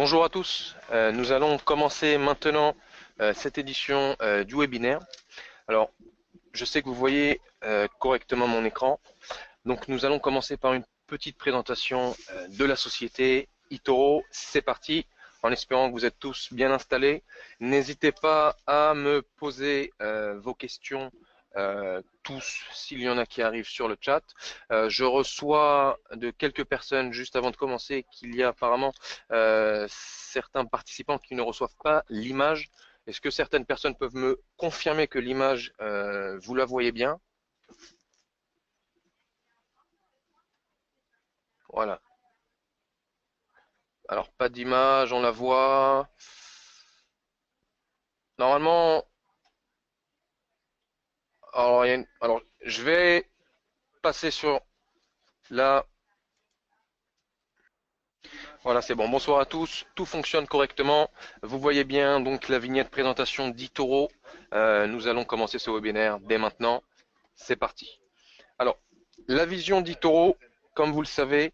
Bonjour à tous, nous allons commencer maintenant cette édition du webinaire. Alors, je sais que vous voyez correctement mon écran, donc nous allons commencer par une petite présentation de la société eToro. C'est parti, en espérant que vous êtes tous bien installés. N'hésitez pas à me poser vos questions tous, s'il y en a qui arrivent sur le chat. Je reçois de quelques personnes juste avant de commencer qu'il y a apparemment certains participants qui ne reçoivent pas l'image. Est-ce que certaines personnes peuvent me confirmer que l'image, vous la voyez bien? Voilà. Alors, pas d'image, on la voit. Normalement, alors, je vais passer sur la. Voilà, c'est bon. Bonsoir à tous. Tout fonctionne correctement. Vous voyez bien donc la vignette présentation d'eToro. Nous allons commencer ce webinaire dès maintenant. C'est parti. Alors, la vision d'eToro, comme vous le savez,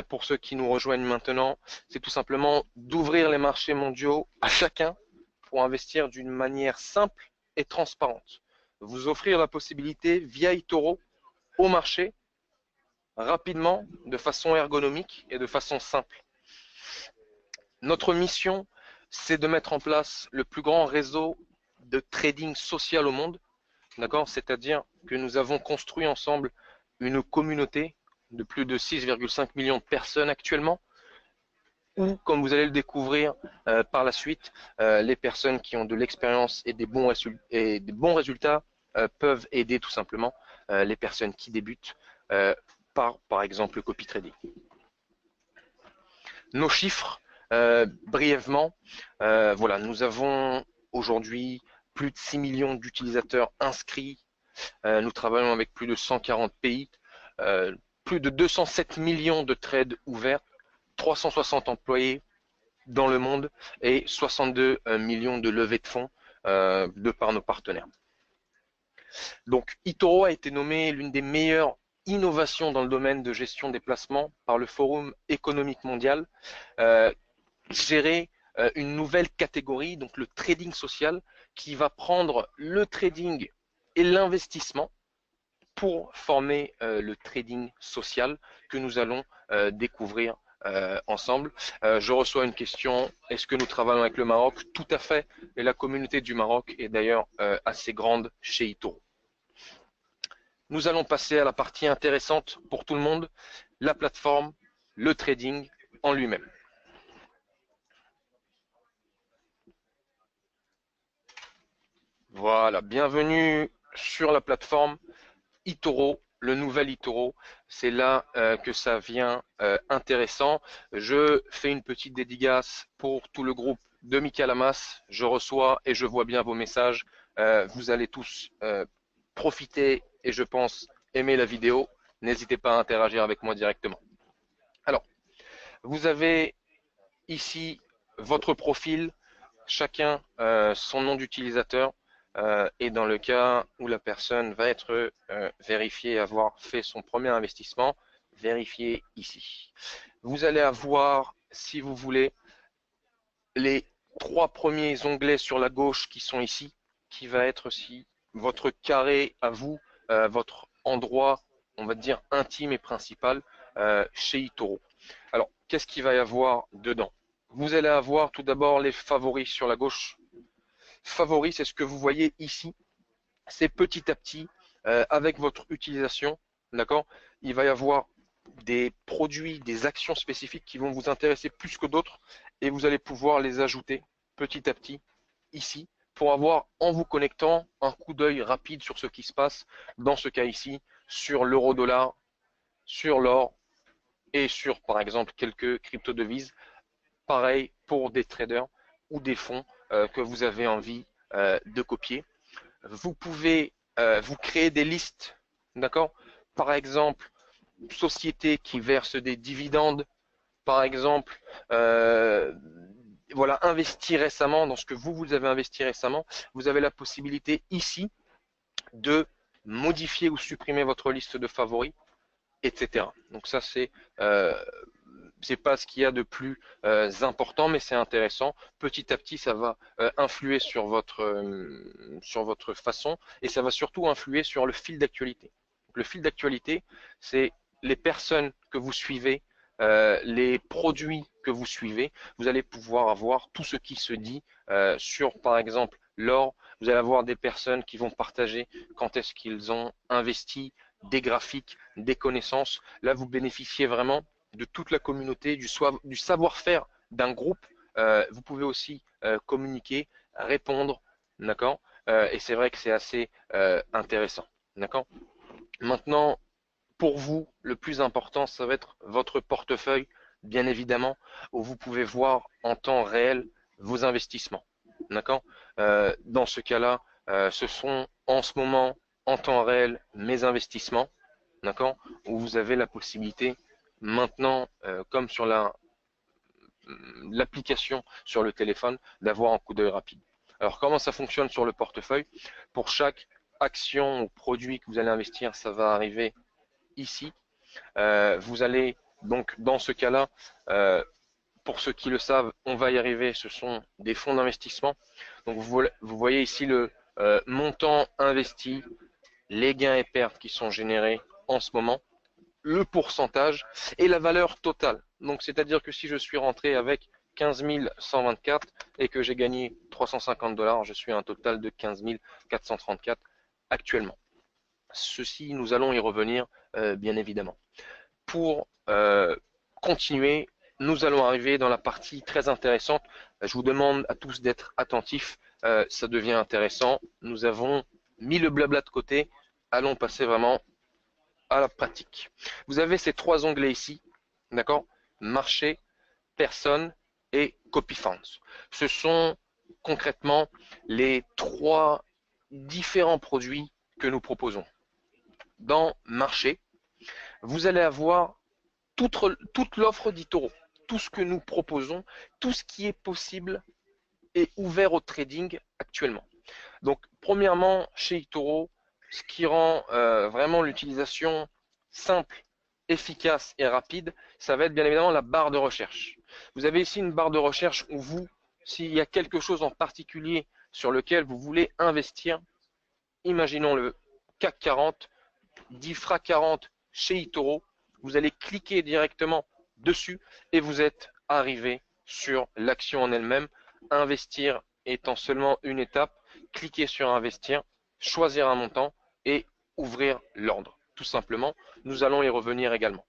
pour ceux qui nous rejoignent maintenant, c'est tout simplement d'ouvrir les marchés mondiaux à chacun pour investir d'une manière simple et transparente. Vous offrir la possibilité via eToro au marché rapidement, de façon ergonomique et de façon simple. Notre mission, c'est de mettre en place le plus grand réseau de trading social au monde, d'accord? C'est-à-dire que nous avons construit ensemble une communauté de plus de 6,5 millions de personnes actuellement, ou comme vous allez le découvrir par la suite, les personnes qui ont de l'expérience et des bons résultats peuvent aider tout simplement les personnes qui débutent par exemple le copy trading. Nos chiffres, brièvement, voilà, nous avons aujourd'hui plus de 6 millions d'utilisateurs inscrits. Nous travaillons avec plus de 140 pays, plus de 207 millions de trades ouverts, 360 employés dans le monde et 62 millions de levées de fonds de par nos partenaires. Donc eToro a été nommé l'une des meilleures innovations dans le domaine de gestion des placements par le Forum économique mondial. Gérer une nouvelle catégorie, donc le trading social, qui va prendre le trading et l'investissement pour former le trading social que nous allons découvrir ensemble. Je reçois une question, est-ce que nous travaillons avec le Maroc? Tout à fait, et la communauté du Maroc est d'ailleurs assez grande chez eToro. Nous allons passer à la partie intéressante pour tout le monde, la plateforme, le trading en lui-même. Voilà, bienvenue sur la plateforme eToro, le nouvel eToro. C'est là que ça vient intéressant. Je fais une petite dédicace pour tout le groupe de Michael Hamas. Je reçois et je vois bien vos messages. Vous allez tous profiter et je pense aimer la vidéo. N'hésitez pas à interagir avec moi directement. Alors, vous avez ici votre profil, chacun son nom d'utilisateur. Et dans le cas où la personne va être vérifiée avoir fait son premier investissement, vérifiez ici. Vous allez avoir, si vous voulez, les 3 premiers onglets sur la gauche qui sont ici, qui va être aussi votre carré à vous, votre endroit, on va dire, intime et principal chez eToro. Alors, qu'est-ce qu'il va y avoir dedans? Vous allez avoir tout d'abord les favoris sur la gauche. Favoris, c'est ce que vous voyez ici. C'est petit à petit, avec votre utilisation, d'accord, il va y avoir des produits, des actions spécifiques qui vont vous intéresser plus que d'autres et vous allez pouvoir les ajouter petit à petit ici pour avoir, en vous connectant, un coup d'œil rapide sur ce qui se passe, dans ce cas ici, sur l'euro-dollar, sur l'or et sur, par exemple, quelques crypto-devises. Pareil pour des traders ou des fonds que vous avez envie de copier. Vous pouvez vous créer des listes, d'accord? Par exemple, sociétés qui versent des dividendes, par exemple, voilà, investi récemment dans ce que vous avez investi récemment, vous avez la possibilité ici de modifier ou supprimer votre liste de favoris, etc. Donc ça, c'est c'est pas ce qu'il y a de plus important, mais c'est intéressant. Petit à petit, ça va influer sur votre façon et ça va surtout influer sur le fil d'actualité. Le fil d'actualité, c'est les personnes que vous suivez, les produits que vous suivez. Vous allez pouvoir avoir tout ce qui se dit sur, par exemple, l'or. Vous allez avoir des personnes qui vont partager quand est-ce qu'ils ont investi, des graphiques, des connaissances. Là, vous bénéficiez vraiment de toute la communauté, du savoir-faire d'un groupe. Vous pouvez aussi communiquer, répondre, d'accord. Et c'est vrai que c'est assez intéressant, d'accord. Maintenant, pour vous, le plus important, ça va être votre portefeuille, bien évidemment, où vous pouvez voir en temps réel vos investissements. D'accord? Dans ce cas-là, ce sont en ce moment, en temps réel, mes investissements. D'accord? Où vous avez la possibilité, maintenant, comme sur l'application sur le téléphone, d'avoir un coup d'œil rapide. Alors, comment ça fonctionne sur le portefeuille? Pour chaque action ou produit que vous allez investir, ça va arriver ici. Vous allez donc dans ce cas-là, pour ceux qui le savent, on va y arriver, ce sont des fonds d'investissement. Donc vous voyez ici le montant investi, les gains et pertes qui sont générés en ce moment, le pourcentage et la valeur totale. Donc c'est-à-dire que si je suis rentré avec 15 124 et que j'ai gagné 350 $, je suis à un total de 15 434 actuellement. Ceci, nous allons y revenir bien évidemment. Pour continuer, nous allons arriver dans la partie très intéressante. Je vous demande à tous d'être attentifs. Ça devient intéressant. Nous avons mis le blabla de côté. Allons passer vraiment à la pratique. Vous avez ces trois onglets ici, d'accord? Marché, personne et copy funds. Ce sont concrètement les trois différents produits que nous proposons. Dans marché, vous allez avoir toute l'offre d'eToro, tout ce que nous proposons, tout ce qui est possible est ouvert au trading actuellement. Donc, premièrement, chez eToro, ce qui rend vraiment l'utilisation simple, efficace et rapide, ça va être bien évidemment la barre de recherche. Vous avez ici une barre de recherche où vous, s'il y a quelque chose en particulier sur lequel vous voulez investir, imaginons le CAC 40, DIFRA 40 chez eToro, vous allez cliquer directement dessus et vous êtes arrivé sur l'action en elle-même. Investir étant seulement une étape, cliquez sur investir, choisir un montant et ouvrir l'ordre. Tout simplement, nous allons y revenir également.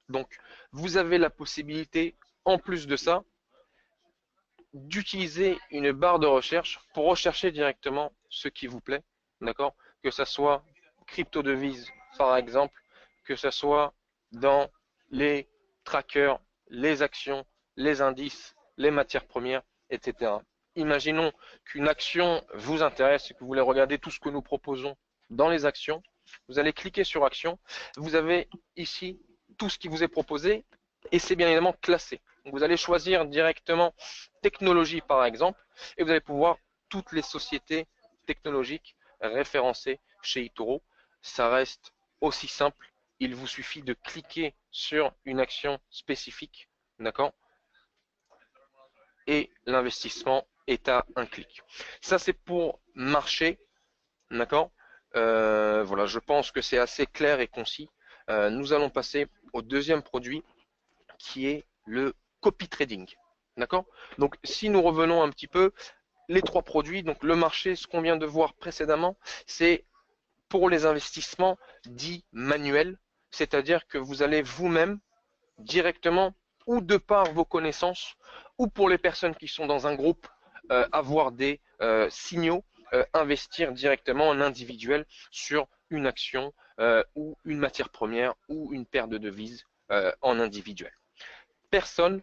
Donc, vous avez la possibilité, en plus de ça, d'utiliser une barre de recherche pour rechercher directement ce qui vous plaît, d'accord? Que ce soit crypto devise par exemple, que ce soit dans les trackers, les actions, les indices, les matières premières, etc. Imaginons qu'une action vous intéresse et que vous voulez regarder tout ce que nous proposons dans les actions. Vous allez cliquer sur action. Vous avez ici tout ce qui vous est proposé et c'est bien évidemment classé. Donc vous allez choisir directement technologie par exemple et vous allez pouvoir toutes les sociétés technologiques référencées chez eToro. Ça reste aussi simple. Il vous suffit de cliquer sur une action spécifique, d'accord? Et l'investissement est à un clic. Ça, c'est pour marché, d'accord? Voilà, je pense que c'est assez clair et concis. Nous allons passer au deuxième produit qui est le copy trading, d'accord? Donc, si nous revenons un petit peu, les trois produits, donc le marché, ce qu'on vient de voir précédemment, c'est pour les investissements dits manuels, c'est-à-dire que vous allez vous-même directement ou de par vos connaissances ou pour les personnes qui sont dans un groupe avoir des signaux, investir directement en individuel sur une action ou une matière première ou une paire de devises en individuel. Personne,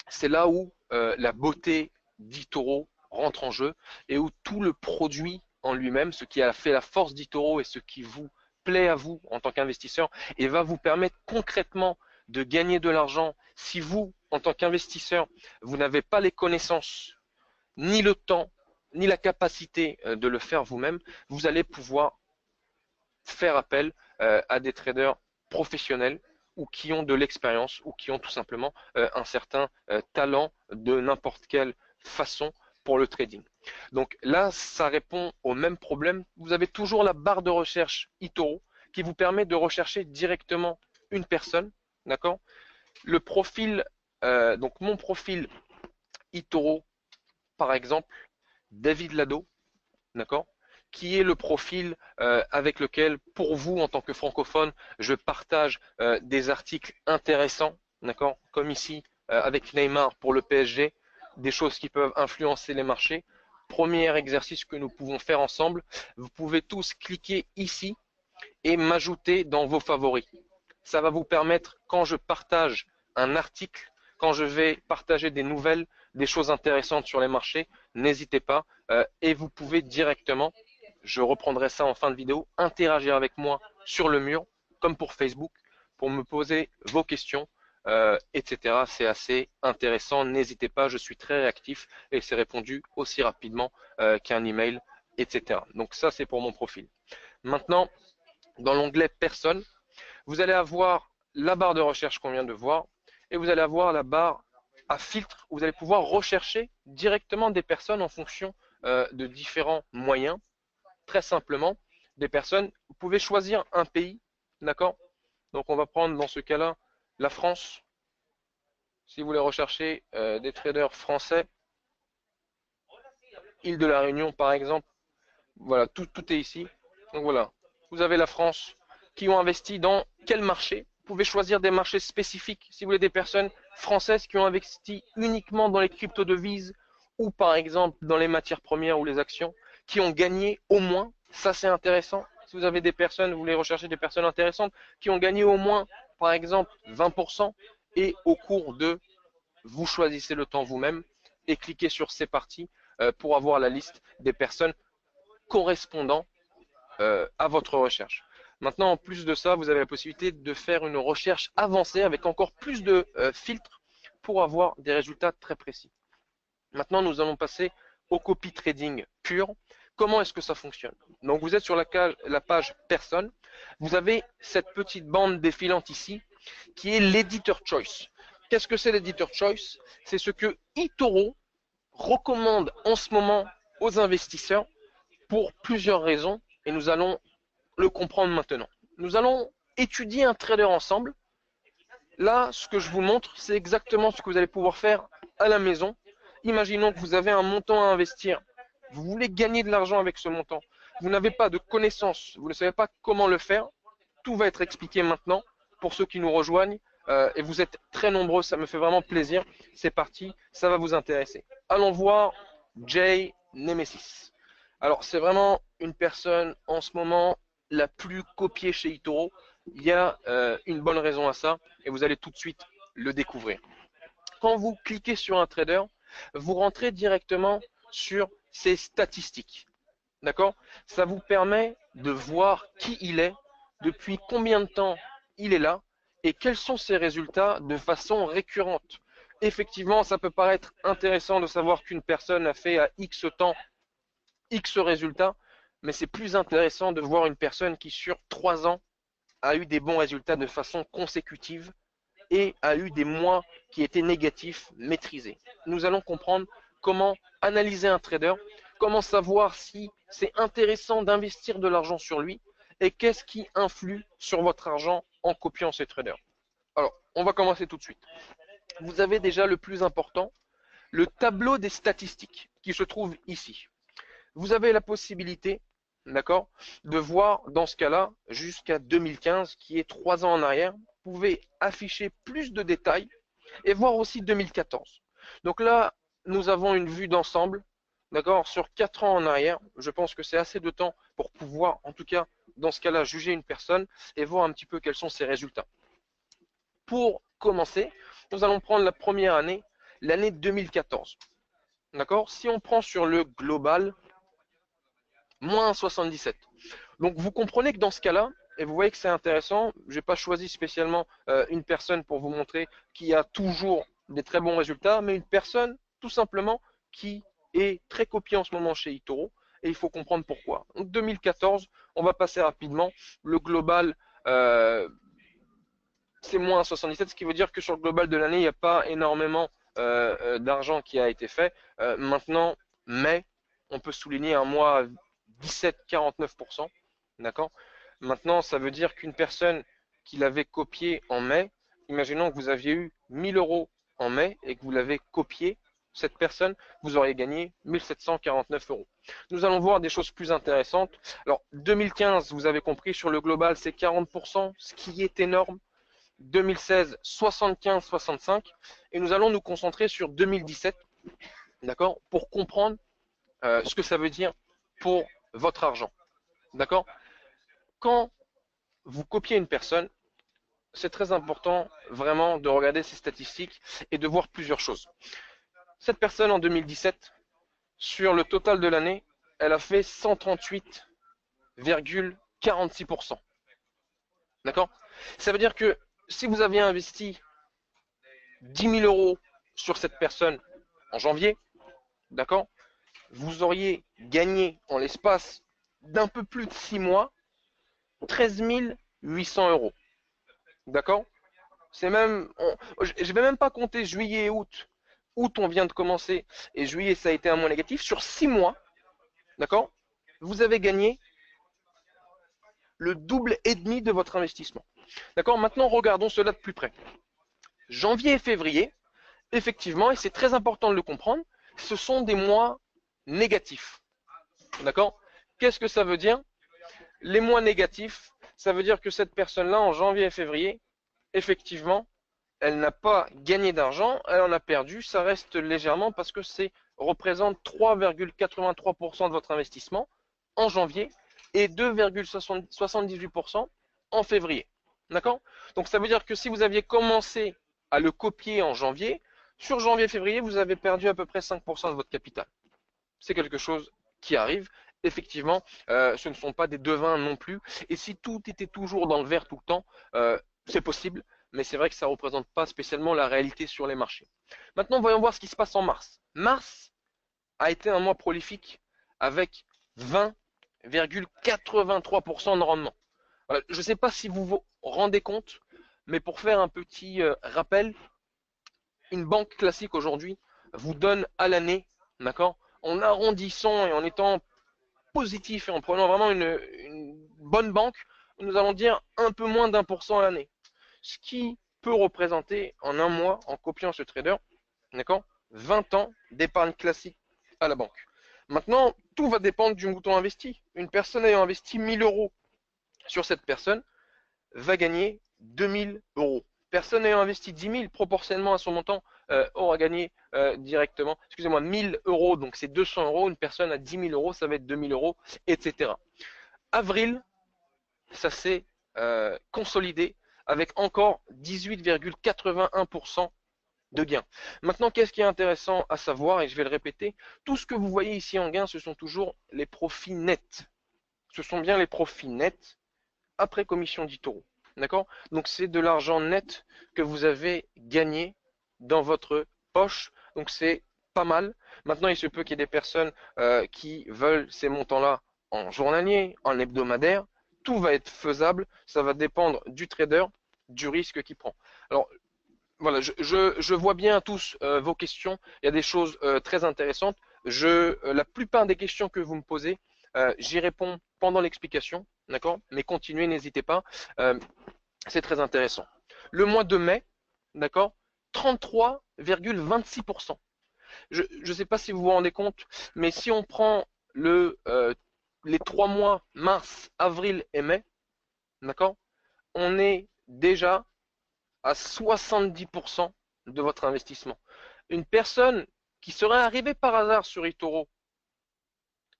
c'est là où la beauté d'eToro rentre en jeu et où tout le produit en lui-même, ce qui a fait la force d'eToro et ce qui vous plaît à vous en tant qu'investisseur et va vous permettre concrètement de gagner de l'argent si vous, en tant qu'investisseur, vous n'avez pas les connaissances, ni le temps, ni la capacité de le faire vous-même, vous allez pouvoir faire appel à des traders professionnels ou qui ont de l'expérience ou qui ont tout simplement un certain talent de n'importe quelle façon pour le trading. Donc là, ça répond au même problème. Vous avez toujours la barre de recherche eToro qui vous permet de rechercher directement une personne, d'accord? Le profil, donc mon profil eToro, par exemple, David Lado, d'accord? Qui est le profil avec lequel, pour vous, en tant que francophone, je partage des articles intéressants, d'accord? Comme ici, avec Neymar pour le PSG, des choses qui peuvent influencer les marchés. Premier exercice que nous pouvons faire ensemble, vous pouvez tous cliquer ici et m'ajouter dans vos favoris. Ça va vous permettre, quand je partage un article, quand je vais partager des nouvelles, des choses intéressantes sur les marchés, n'hésitez pas et vous pouvez directement, je reprendrai ça en fin de vidéo, interagir avec moi sur le mur, comme pour Facebook, pour me poser vos questions, etc. C'est assez intéressant, n'hésitez pas, je suis très réactif et c'est répondu aussi rapidement qu'un email, etc. Donc ça, c'est pour mon profil. Maintenant, dans l'onglet Personnes, vous allez avoir la barre de recherche qu'on vient de voir et vous allez avoir la barre à filtre où vous allez pouvoir rechercher directement des personnes en fonction de différents moyens. Très simplement, des personnes, vous pouvez choisir un pays, d'accord? Donc on va prendre dans ce cas-là la France. Si vous voulez rechercher des traders français, île de la Réunion par exemple, voilà, tout est ici. Donc voilà, vous avez la France qui ont investi dans quel marché. Vous pouvez choisir des marchés spécifiques si vous voulez des personnes françaises qui ont investi uniquement dans les crypto-devises ou par exemple dans les matières premières ou les actions, qui ont gagné au moins, ça c'est intéressant. Si vous avez des personnes, vous voulez rechercher des personnes intéressantes qui ont gagné au moins par exemple 20% et au cours de, vous choisissez le temps vous-même et cliquez sur c'est parti pour avoir la liste des personnes correspondant à votre recherche. Maintenant, en plus de ça, vous avez la possibilité de faire une recherche avancée avec encore plus de filtres pour avoir des résultats très précis. Maintenant, nous allons passer au copy trading pur. Comment est-ce que ça fonctionne? Donc, vous êtes sur la page personne. Vous avez cette petite bande défilante ici qui est l'editor choice. Qu'est-ce que c'est l'editor choice? C'est ce que eToro recommande en ce moment aux investisseurs pour plusieurs raisons et nous allons le comprendre maintenant. Nous allons étudier un trader ensemble. Là, ce que je vous montre, c'est exactement ce que vous allez pouvoir faire à la maison. Imaginons que vous avez un montant à investir. Vous voulez gagner de l'argent avec ce montant. Vous n'avez pas de connaissances. Vous ne savez pas comment le faire. Tout va être expliqué maintenant pour ceux qui nous rejoignent. Et vous êtes très nombreux. Ça me fait vraiment plaisir. C'est parti. Ça va vous intéresser. Allons voir Jay Nemesis. Alors, c'est vraiment une personne en ce moment la plus copiée chez eToro. Il y a une bonne raison à ça et vous allez tout de suite le découvrir. Quand vous cliquez sur un trader, vous rentrez directement sur ses statistiques. D'accord? Ça vous permet de voir qui il est, depuis combien de temps il est là et quels sont ses résultats de façon récurrente. Effectivement, ça peut paraître intéressant de savoir qu'une personne a fait à X temps X résultats, mais c'est plus intéressant de voir une personne qui sur 3 ans a eu des bons résultats de façon consécutive et a eu des mois qui étaient négatifs maîtrisés. Nous allons comprendre comment analyser un trader, comment savoir si c'est intéressant d'investir de l'argent sur lui et qu'est-ce qui influe sur votre argent en copiant ces traders. Alors, on va commencer tout de suite. Vous avez déjà le plus important, le tableau des statistiques qui se trouve ici. Vous avez la possibilité, d'accord, de voir dans ce cas-là, jusqu'à 2015, qui est 3 ans en arrière, vous pouvez afficher plus de détails et voir aussi 2014. Donc là, nous avons une vue d'ensemble, d'accord, sur 4 ans en arrière. Je pense que c'est assez de temps pour pouvoir, en tout cas, dans ce cas-là, juger une personne et voir un petit peu quels sont ses résultats. Pour commencer, nous allons prendre la première année, l'année 2014. D'accord? Si on prend sur le global, moins 77. Donc vous comprenez que dans ce cas-là, et vous voyez que c'est intéressant, je n'ai pas choisi spécialement une personne pour vous montrer qui a toujours des très bons résultats, mais une personne tout simplement qui est très copiée en ce moment chez eToro, et il faut comprendre pourquoi. Donc 2014, on va passer rapidement, le global c'est moins 77, ce qui veut dire que sur le global de l'année, il n'y a pas énormément d'argent qui a été fait. Maintenant, mai, on peut souligner un mois à 17,49%. D'accord? Maintenant, ça veut dire qu'une personne qui l'avait copié en mai, imaginons que vous aviez eu 1000 euros en mai et que vous l'avez copié, cette personne, vous auriez gagné 1749 euros. Nous allons voir des choses plus intéressantes. Alors, 2015, vous avez compris, sur le global, c'est 40%, ce qui est énorme. 2016, 75-65. Et nous allons nous concentrer sur 2017, d'accord, pour comprendre ce que ça veut dire pour votre argent. D'accord? Quand vous copiez une personne, c'est très important vraiment de regarder ses statistiques et de voir plusieurs choses. Cette personne en 2017, sur le total de l'année, elle a fait 138,46%. D'accord? Ça veut dire que si vous aviez investi 10 000 euros sur cette personne en janvier, d'accord, vous auriez gagné en l'espace d'un peu plus de 6 mois 13 800 euros. D'accord? C'est même, je ne vais même pas compter juillet et août. Août, on vient de commencer, et juillet, ça a été un mois négatif. Sur 6 mois, d'accord, vous avez gagné le double et demi de votre investissement. D'accord? Maintenant, regardons cela de plus près. Janvier et février, effectivement, et c'est très important de le comprendre, ce sont des mois négatifs. D'accord? Qu'est-ce que ça veut dire? Les mois négatifs, ça veut dire que cette personne-là, en janvier et février, effectivement, elle n'a pas gagné d'argent, elle en a perdu, ça reste légèrement parce que c'est représente 3,83% de votre investissement en janvier et 2,78% en février. D'accord? Donc ça veut dire que si vous aviez commencé à le copier en janvier, sur janvier-février, vous avez perdu à peu près 5% de votre capital. C'est quelque chose qui arrive. Effectivement, ce ne sont pas des devins non plus. Et si tout était toujours dans le vert tout le temps, c'est possible, mais c'est vrai que ça ne représente pas spécialement la réalité sur les marchés. Maintenant, voyons voir ce qui se passe en mars. Mars a été un mois prolifique avec 20,83% de rendement. Voilà, je ne sais pas si vous vous rendez compte, mais pour faire un petit rappel, une banque classique aujourd'hui vous donne à l'année, d'accord, en arrondissant et en étant positif et en prenant vraiment une bonne banque, nous allons dire un peu moins d'1% à l'année. Ce qui peut représenter en un mois, en copiant ce trader, d'accord, 20 ans d'épargne classique à la banque. Maintenant, tout va dépendre du montant investi. Une personne ayant investi 1000 euros sur cette personne va gagner 2000 euros. Personne ayant investi 10 000 proportionnellement à son montant aura gagné directement, excusez-moi, 1000 euros, donc c'est 200 euros. Une personne à 10 000 euros, ça va être 2000 euros, etc. Avril, ça s'est consolidé avec encore 18,81% de gains. Maintenant, qu'est-ce qui est intéressant à savoir, et je vais le répéter, tout ce que vous voyez ici en gains, ce sont toujours les profits nets. Ce sont bien les profits nets après commission d'eToro. D'accord? Donc c'est de l'argent net que vous avez gagné dans votre poche. Donc c'est pas mal. Maintenant, il se peut qu'il y ait des personnes qui veulent ces montants-là en journalier, en hebdomadaire. Tout va être faisable. Ça va dépendre du trader, du risque qu'il prend. Alors voilà, je vois bien tous vos questions. Il y a des choses très intéressantes. La plupart des questions que vous me posez, j'y réponds pendant l'explication. D'accord? Mais continuez, n'hésitez pas. C'est très intéressant. Le mois de mai, d'accord? 33,26%. Je ne sais pas si vous vous rendez compte, mais si on prend les 3 mois, mars, avril et mai, d'accord? On est déjà à 70% de votre investissement. Une personne qui serait arrivée par hasard sur eToro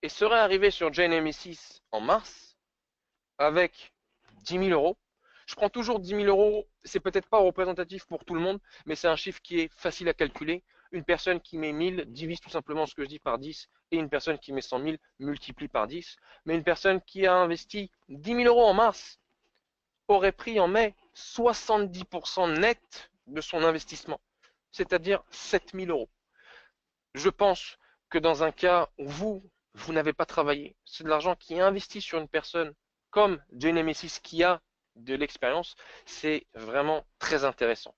et serait arrivée sur JNME6 en mars avec 10 000 euros, je prends toujours 10 000 euros, c'est peut-être pas représentatif pour tout le monde, mais c'est un chiffre qui est facile à calculer. Une personne qui met 1000 divise tout simplement ce que je dis par 10, et une personne qui met 100 000 multiplie par 10. Mais une personne qui a investi 10 000 euros en mars aurait pris en mai 70% net de son investissement, c'est-à-dire 7 000 euros. Je pense que dans un cas où vous n'avez pas travaillé, c'est de l'argent qui est investi sur une personne comme Jane Nemesis qui a de l'expérience, c'est vraiment très intéressant.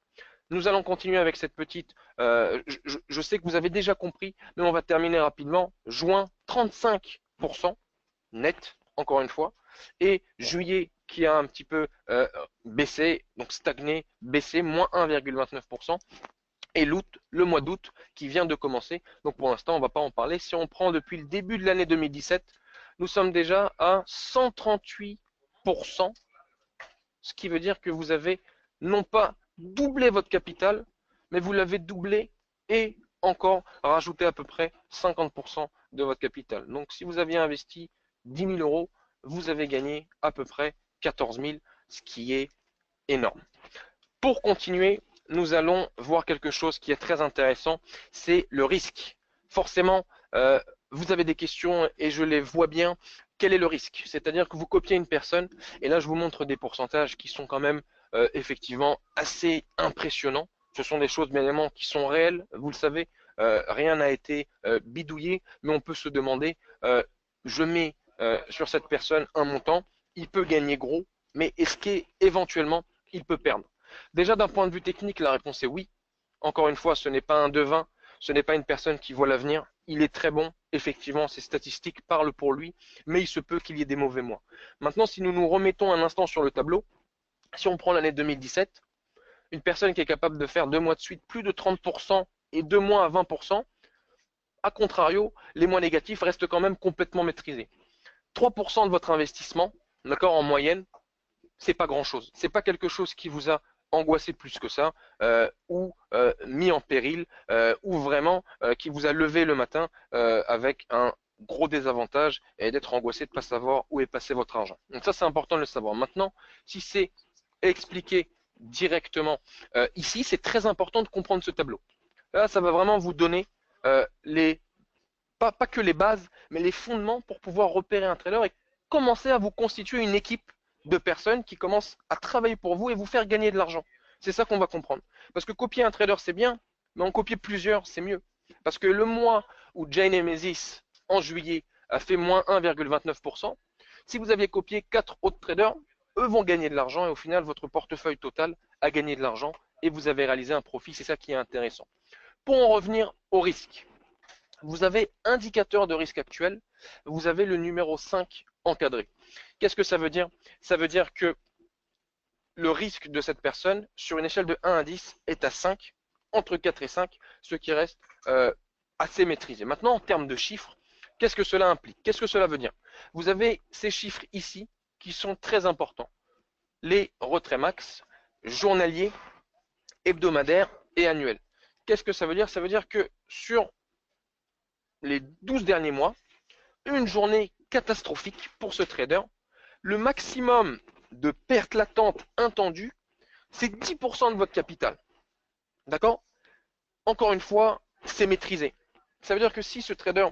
Nous allons continuer avec cette petite, je sais que vous avez déjà compris, mais on va terminer rapidement. Juin, 35% net, encore une fois, et juillet qui a un petit peu baissé, donc stagné, baissé, moins 1,29%, et l'août, le mois d'août qui vient de commencer. Donc pour l'instant, on ne va pas en parler. Si on prend depuis le début de l'année 2017, nous sommes déjà à 138%, ce qui veut dire que vous avez non pas doublé votre capital, mais vous l'avez doublé et encore rajouté à peu près 50% de votre capital. Donc si vous aviez investi 10 000 euros, vous avez gagné à peu près 14 000, ce qui est énorme. Pour continuer, nous allons voir quelque chose qui est très intéressant, c'est le risque. Forcément, vous avez des questions et je les vois bien. Quel est le risque? C'est-à-dire que vous copiez une personne, et là je vous montre des pourcentages qui sont quand même effectivement assez impressionnants. Ce sont des choses bien évidemment qui sont réelles, vous le savez, rien n'a été bidouillé, mais on peut se demander, je mets sur cette personne un montant, il peut gagner gros, mais est-ce qu'éventuellement il peut perdre? Déjà, d'un point de vue technique, la réponse est oui. Encore une fois, ce n'est pas un devin, ce n'est pas une personne qui voit l'avenir. Il est très bon, effectivement, ses statistiques parlent pour lui, mais il se peut qu'il y ait des mauvais mois. Maintenant, si nous nous remettons un instant sur le tableau, si on prend l'année 2017, une personne qui est capable de faire 2 mois de suite plus de 30% et 2 mois à 20%, à contrario, les mois négatifs restent quand même complètement maîtrisés. 3% de votre investissement, d'accord, en moyenne, c'est pas grand-chose. C'est pas quelque chose qui vous a angoissé plus que ça, ou mis en péril, ou vraiment qui vous a levé le matin avec un gros désavantage et d'être angoissé de ne pas savoir où est passé votre argent. Donc ça, c'est important de le savoir. Maintenant, si c'est expliqué directement ici, c'est très important de comprendre ce tableau. Là, ça va vraiment vous donner les pas que les bases, mais les fondements pour pouvoir repérer un trader et commencer à vous constituer une équipe de personnes qui commencent à travailler pour vous et vous faire gagner de l'argent. C'est ça qu'on va comprendre. Parce que copier un trader, c'est bien, mais en copier plusieurs, c'est mieux. Parce que le mois où Jane Nemesis, en juillet, a fait moins 1,29%, si vous aviez copié 4 autres traders, eux vont gagner de l'argent et au final, votre portefeuille total a gagné de l'argent et vous avez réalisé un profit. C'est ça qui est intéressant. Pour en revenir au risque, vous avez indicateur de risque actuel, vous avez le numéro 5 encadré. Qu'est-ce que ça veut dire? Ça veut dire que le risque de cette personne, sur une échelle de 1 à 10, est à 5, entre 4 et 5, ce qui reste assez maîtrisé. Maintenant, en termes de chiffres, qu'est-ce que cela implique? Qu'est-ce que cela veut dire? Vous avez ces chiffres ici qui sont très importants. Les retraits max, journaliers, hebdomadaires et annuels. Qu'est-ce que ça veut dire? Ça veut dire que sur les 12 derniers mois, une journée catastrophique pour ce trader. Le maximum de pertes latentes attendues, c'est 10% de votre capital. D'accord? Encore une fois, c'est maîtrisé. Ça veut dire que si ce trader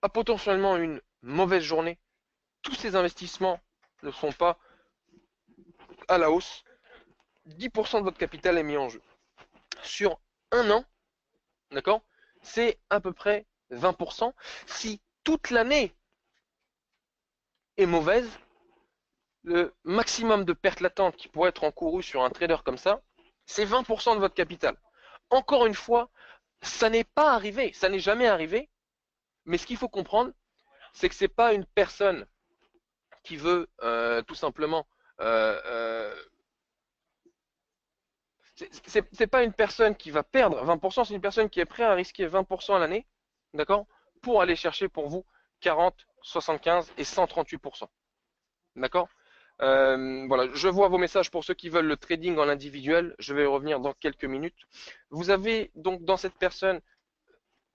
a potentiellement une mauvaise journée, tous ses investissements ne sont pas à la hausse, 10% de votre capital est mis en jeu. Sur un an, d'accord, c'est à peu près 20%. Si toute l'année est mauvaise, le maximum de pertes latentes qui pourrait être encouru sur un trader comme ça, c'est 20% de votre capital. Encore une fois, ça n'est pas arrivé, ça n'est jamais arrivé, mais ce qu'il faut comprendre, c'est que ce n'est pas une personne qui veut tout simplement c'est pas une personne qui va perdre 20%, c'est une personne qui est prête à risquer 20% à l'année, d'accord, pour aller chercher pour vous 40, 75 et 138%. D'accord? Voilà, je vois vos messages pour ceux qui veulent le trading en individuel. Je vais y revenir dans quelques minutes. Vous avez donc dans cette personne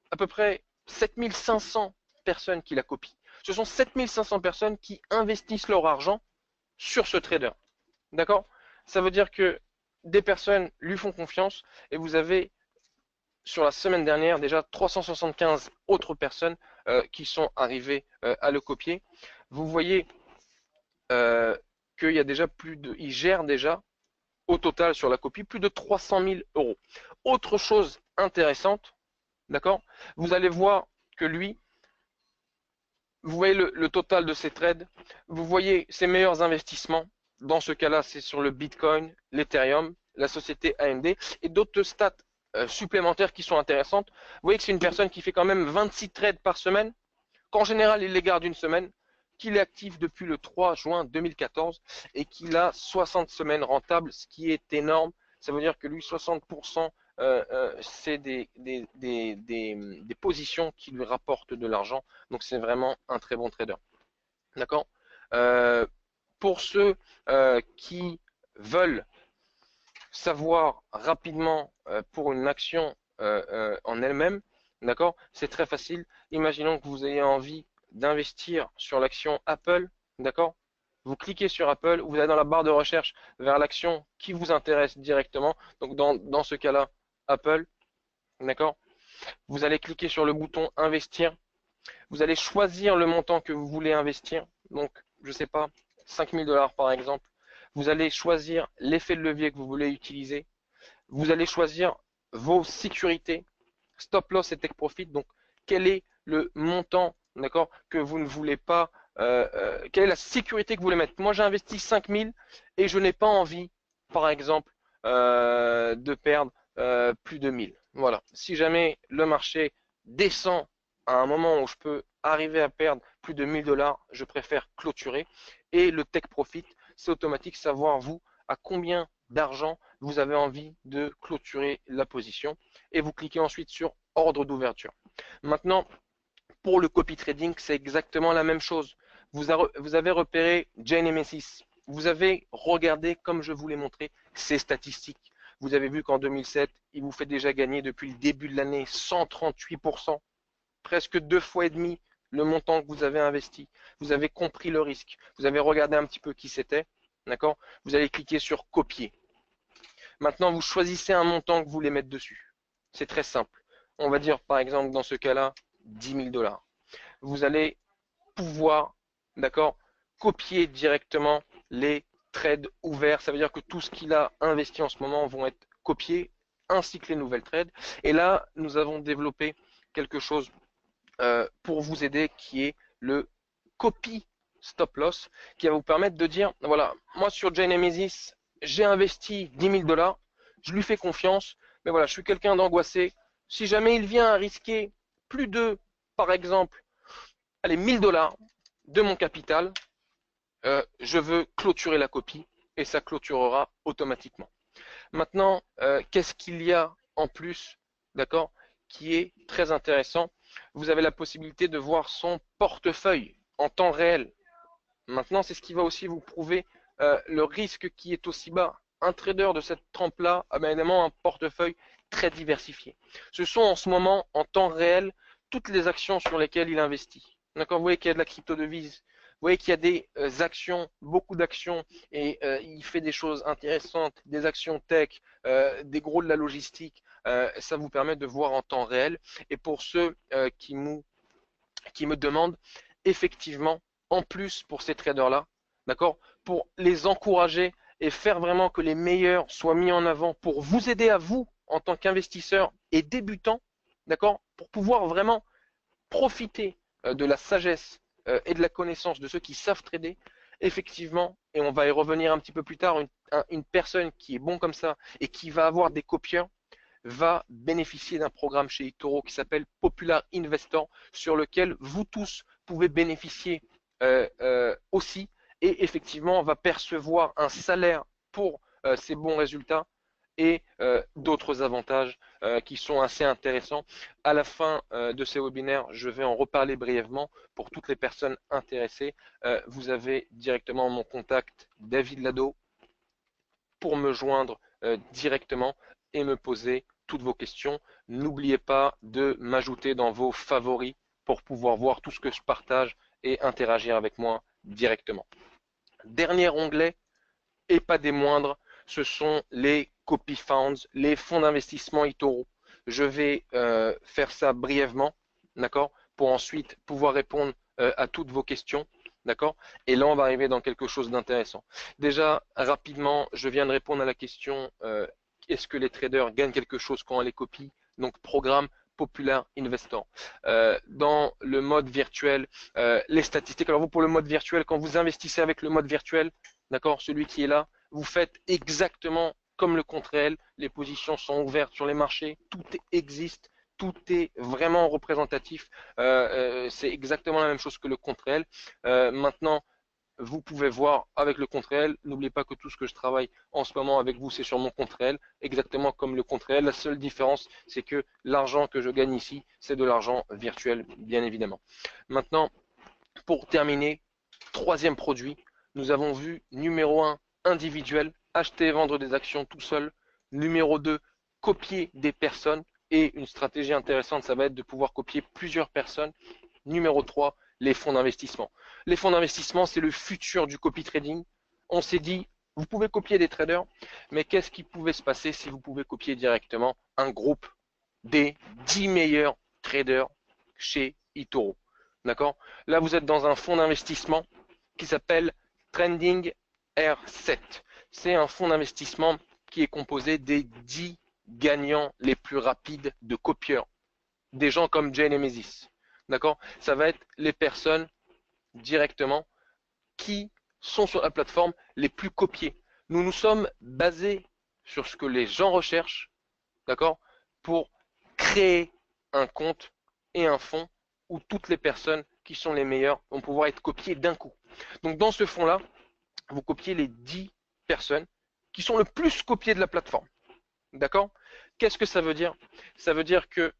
à peu près 7500 personnes qui la copient. Ce sont 7500 personnes qui investissent leur argent sur ce trader. D'accord? Ça veut dire que des personnes lui font confiance et vous avez sur la semaine dernière déjà 375 autres personnes qui sont arrivées à le copier. Vous voyez qu'il y a déjà il gère déjà au total sur la copie plus de 300 000 euros. Autre chose intéressante, d'accord? Vous allez voir que lui, vous voyez le total de ses trades, vous voyez ses meilleurs investissements, dans ce cas-là, c'est sur le Bitcoin, l'Ethereum, la société AMD et d'autres stats supplémentaires qui sont intéressantes. Vous voyez que c'est une personne qui fait quand même 26 trades par semaine, qu'en général, il les garde une semaine, qu'il est actif depuis le 3 juin 2014 et qu'il a 60 semaines rentables, ce qui est énorme. Ça veut dire que lui, 60%, c'est des positions qui lui rapportent de l'argent. Donc, c'est vraiment un très bon trader. D'accord. Pour ceux qui veulent savoir rapidement pour une action en elle-même, d'accord, c'est très facile. Imaginons que vous ayez envie d'investir sur l'action Apple, d'accord. Vous cliquez sur Apple, vous allez dans la barre de recherche vers l'action qui vous intéresse directement. Donc dans ce cas-là, Apple, d'accord. Vous allez cliquer sur le bouton investir. Vous allez choisir le montant que vous voulez investir. Donc, je ne sais pas, 5000 dollars par exemple. Vous allez choisir l'effet de levier que vous voulez utiliser. Vous allez choisir vos sécurités, stop loss et take profit. Donc, quel est le montant, d'accord, que vous ne voulez pas, quelle est la sécurité que vous voulez mettre. Moi, j'ai investi 5000 et je n'ai pas envie, par exemple, de perdre plus de 1000. Voilà. Si jamais le marché descend à un moment où je peux arriver à perdre plus de 1000 dollars, je préfère clôturer. Et le take profit, c'est automatique, savoir vous à combien d'argent vous avez envie de clôturer la position. Et vous cliquez ensuite sur ordre d'ouverture. Maintenant, pour le copy trading, c'est exactement la même chose. Vous avez repéré Genesis. Vous avez regardé, comme je vous l'ai montré, ses statistiques. Vous avez vu qu'en 2007, il vous fait déjà gagner depuis le début de l'année 138%, presque 2,5 fois le montant que vous avez investi. Vous avez compris le risque. Vous avez regardé un petit peu qui c'était. D'accord. Vous allez cliquer sur copier. Maintenant, vous choisissez un montant que vous voulez mettre dessus. C'est très simple. On va dire, par exemple, dans ce cas-là, 10 000 dollars. Vous allez pouvoir, d'accord, copier directement les trades ouverts. Ça veut dire que tout ce qu'il a investi en ce moment vont être copiés, ainsi que les nouvelles trades. Et là, nous avons développé quelque chose pour vous aider qui est le copy stop loss, qui va vous permettre de dire, voilà, moi sur Genesis, j'ai investi 10 000 dollars, je lui fais confiance, mais voilà, je suis quelqu'un d'angoissé. Si jamais il vient à risquer plus de, par exemple, allez, 1000 dollars de mon capital, je veux clôturer la copie et ça clôturera automatiquement. Maintenant, qu'est-ce qu'il y a en plus, d'accord, qui est très intéressant? Vous avez la possibilité de voir son portefeuille en temps réel. Maintenant, c'est ce qui va aussi vous prouver le risque qui est aussi bas. Un trader de cette trempe-là a bien évidemment un portefeuille très diversifié. Ce sont en ce moment, en temps réel, toutes les actions sur lesquelles il investit. D'accord, vous voyez qu'il y a de la crypto-devise. Vous voyez qu'il y a des actions, beaucoup d'actions, et il fait des choses intéressantes, des actions tech, des gros de la logistique. Ça vous permet de voir en temps réel. Et pour ceux qui me demandent, effectivement, en plus pour ces traders-là, d'accord, pour les encourager et faire vraiment que les meilleurs soient mis en avant pour vous aider à vous en tant qu'investisseur et débutant, d'accord, pour pouvoir vraiment profiter de la sagesse et de la connaissance de ceux qui savent trader, effectivement, et on va y revenir un petit peu plus tard, une personne qui est bon comme ça et qui va avoir des copieurs va bénéficier d'un programme chez eToro qui s'appelle Popular Investor, sur lequel vous tous pouvez bénéficier aussi, et effectivement on va percevoir un salaire pour ces bons résultats et d'autres avantages qui sont assez intéressants. À la fin de ces webinaires, je vais en reparler brièvement pour toutes les personnes intéressées. Vous avez directement mon contact David Lado pour me joindre directement et me poser toutes vos questions. N'oubliez pas de m'ajouter dans vos favoris pour pouvoir voir tout ce que je partage et interagir avec moi directement. Dernier onglet, et pas des moindres, ce sont les copy funds, les fonds d'investissement eToro. Je vais faire ça brièvement, d'accord, pour ensuite pouvoir répondre à toutes vos questions, d'accord. Et là, on va arriver dans quelque chose d'intéressant. Déjà, rapidement, je viens de répondre à la question est-ce que les traders gagnent quelque chose quand on les copie? Donc, programme Popular Investor. Dans le mode virtuel, les statistiques. Alors vous, pour le mode virtuel, quand vous investissez avec le mode virtuel, d'accord, celui qui est là, vous faites exactement comme le compte réel, les positions sont ouvertes sur les marchés, tout existe, tout est vraiment représentatif, c'est exactement la même chose que le compte réel. Maintenant, vous pouvez voir avec le compte réel. N'oubliez pas que tout ce que je travaille en ce moment avec vous, c'est sur mon compte réel, exactement comme le compte réel. La seule différence, c'est que l'argent que je gagne ici, c'est de l'argent virtuel, bien évidemment. Maintenant, pour terminer, troisième produit, nous avons vu numéro 1, individuel, acheter et vendre des actions tout seul. Numéro 2, copier des personnes. Et une stratégie intéressante, ça va être de pouvoir copier plusieurs personnes. Numéro 3, les fonds d'investissement. Les fonds d'investissement, c'est le futur du copy trading. On s'est dit, vous pouvez copier des traders, mais qu'est-ce qui pouvait se passer si vous pouvez copier directement un groupe des 10 meilleurs traders chez eToro? D'accord? Là, vous êtes dans un fonds d'investissement qui s'appelle Trending R7. C'est un fonds d'investissement qui est composé des 10 gagnants les plus rapides de copieurs. Des gens comme Jay Nemesis. D'accord? Ça va être les personnes directement qui sont sur la plateforme les plus copiées. Nous nous sommes basés sur ce que les gens recherchent, d'accord, pour créer un compte et un fonds où toutes les personnes qui sont les meilleures vont pouvoir être copiées d'un coup. Donc dans ce fonds-là, vous copiez les 10 personnes qui sont le plus copiées de la plateforme. D'accord? Qu'est-ce que ça veut dire? Ça veut dire que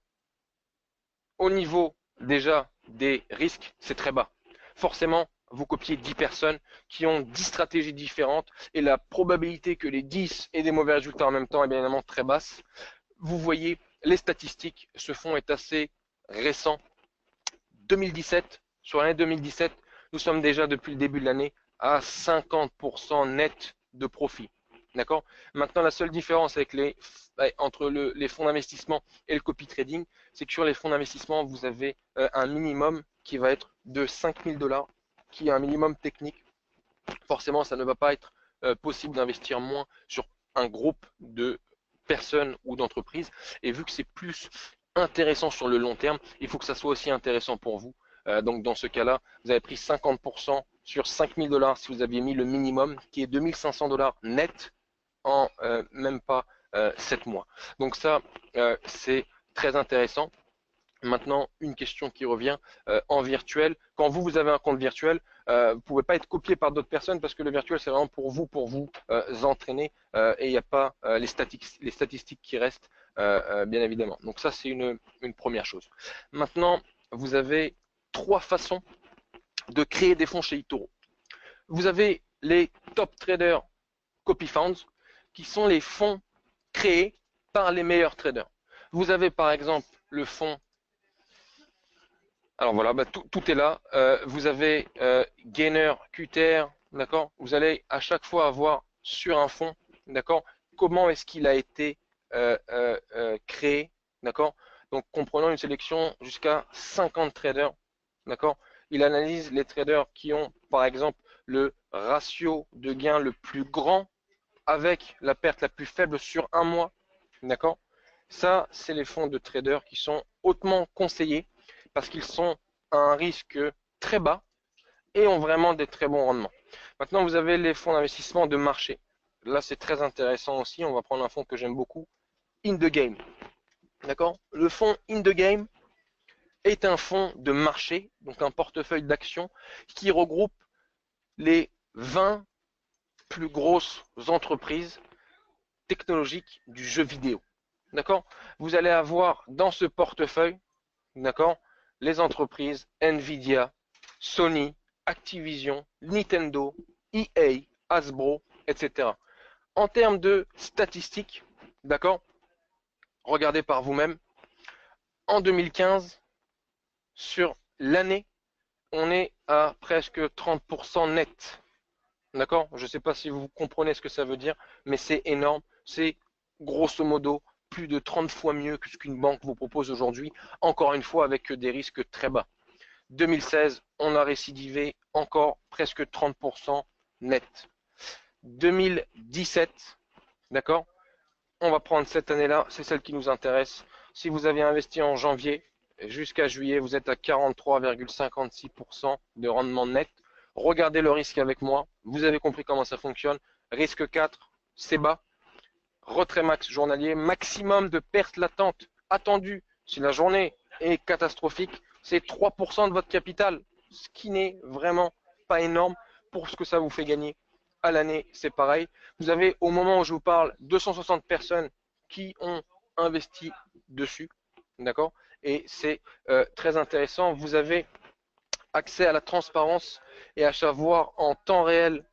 au niveau déjà des risques, c'est très bas. Forcément, vous copiez 10 personnes qui ont 10 stratégies différentes et la probabilité que les 10 aient des mauvais résultats en même temps est bien évidemment très basse. Vous voyez les statistiques, ce fonds est assez récent. 2017, sur l'année 2017, nous sommes déjà depuis le début de l'année à 50% net de profit. D'accord? Maintenant, la seule différence avec entre les fonds d'investissement et le copy trading, c'est que sur les fonds d'investissement, vous avez un minimum qui va être de 5 000 $, qui est un minimum technique. Forcément, ça ne va pas être possible d'investir moins sur un groupe de personnes ou d'entreprises. Et vu que c'est plus intéressant sur le long terme, il faut que ça soit aussi intéressant pour vous. Donc dans ce cas-là, vous avez pris 50% sur 5 000 $ si vous aviez mis le minimum, qui est 2 500 $ net en même pas 7 mois. Donc ça, c'est très intéressant. Maintenant, une question qui revient en virtuel. Quand vous avez un compte virtuel, vous ne pouvez pas être copié par d'autres personnes parce que le virtuel, c'est vraiment pour vous entraîner et il n'y a pas les statistiques qui restent, bien évidemment. Donc ça, c'est une première chose. Maintenant, vous avez trois façons de créer des fonds chez eToro. Vous avez les top traders CopyFounds, qui sont les fonds créés par les meilleurs traders. Vous avez par exemple le fonds. Alors voilà, tout est là. Vous avez Gainer, QTR, d'accord. Vous allez à chaque fois avoir sur un fonds, d'accord, comment est-ce qu'il a été créé, d'accord. Donc comprenons une sélection jusqu'à 50 traders, d'accord. Il analyse les traders qui ont par exemple le ratio de gain le plus grand avec la perte la plus faible sur un mois, d'accord. Ça, c'est les fonds de traders qui sont hautement conseillés parce qu'ils sont à un risque très bas et ont vraiment des très bons rendements. Maintenant, vous avez les fonds d'investissement de marché. Là, c'est très intéressant aussi. On va prendre un fonds que j'aime beaucoup, In the Game. D'accord? Le fonds In the Game est un fonds de marché, donc un portefeuille d'actions qui regroupe les 20 plus grosses entreprises technologiques du jeu vidéo. D'accord? Vous allez avoir dans ce portefeuille, d'accord, les entreprises Nvidia, Sony, Activision, Nintendo, EA, Hasbro, etc. En termes de statistiques, d'accord, regardez par vous-même, en 2015, sur l'année, on est à presque 30% net. D'accord? Je ne sais pas si vous comprenez ce que ça veut dire, mais c'est énorme. C'est grosso modo plus de 30 fois mieux que ce qu'une banque vous propose aujourd'hui, encore une fois avec des risques très bas. 2016, on a récidivé encore presque 30% net. 2017, d'accord? On va prendre cette année-là, c'est celle qui nous intéresse. Si vous avez investi en janvier jusqu'à juillet, vous êtes à 43,56% de rendement net. regardez le risque avec moi. Vous avez compris comment ça fonctionne. Risque 4, c'est bas. Retrait max journalier, maximum de pertes latentes attendues. Si la journée est catastrophique, c'est 3% de votre capital, ce qui n'est vraiment pas énorme pour ce que ça vous fait gagner. À l'année, c'est pareil. Vous avez, au moment où je vous parle, 260 personnes qui ont investi dessus. D'accord? Et c'est très intéressant. Vous avez accès à la transparence et à savoir en temps réel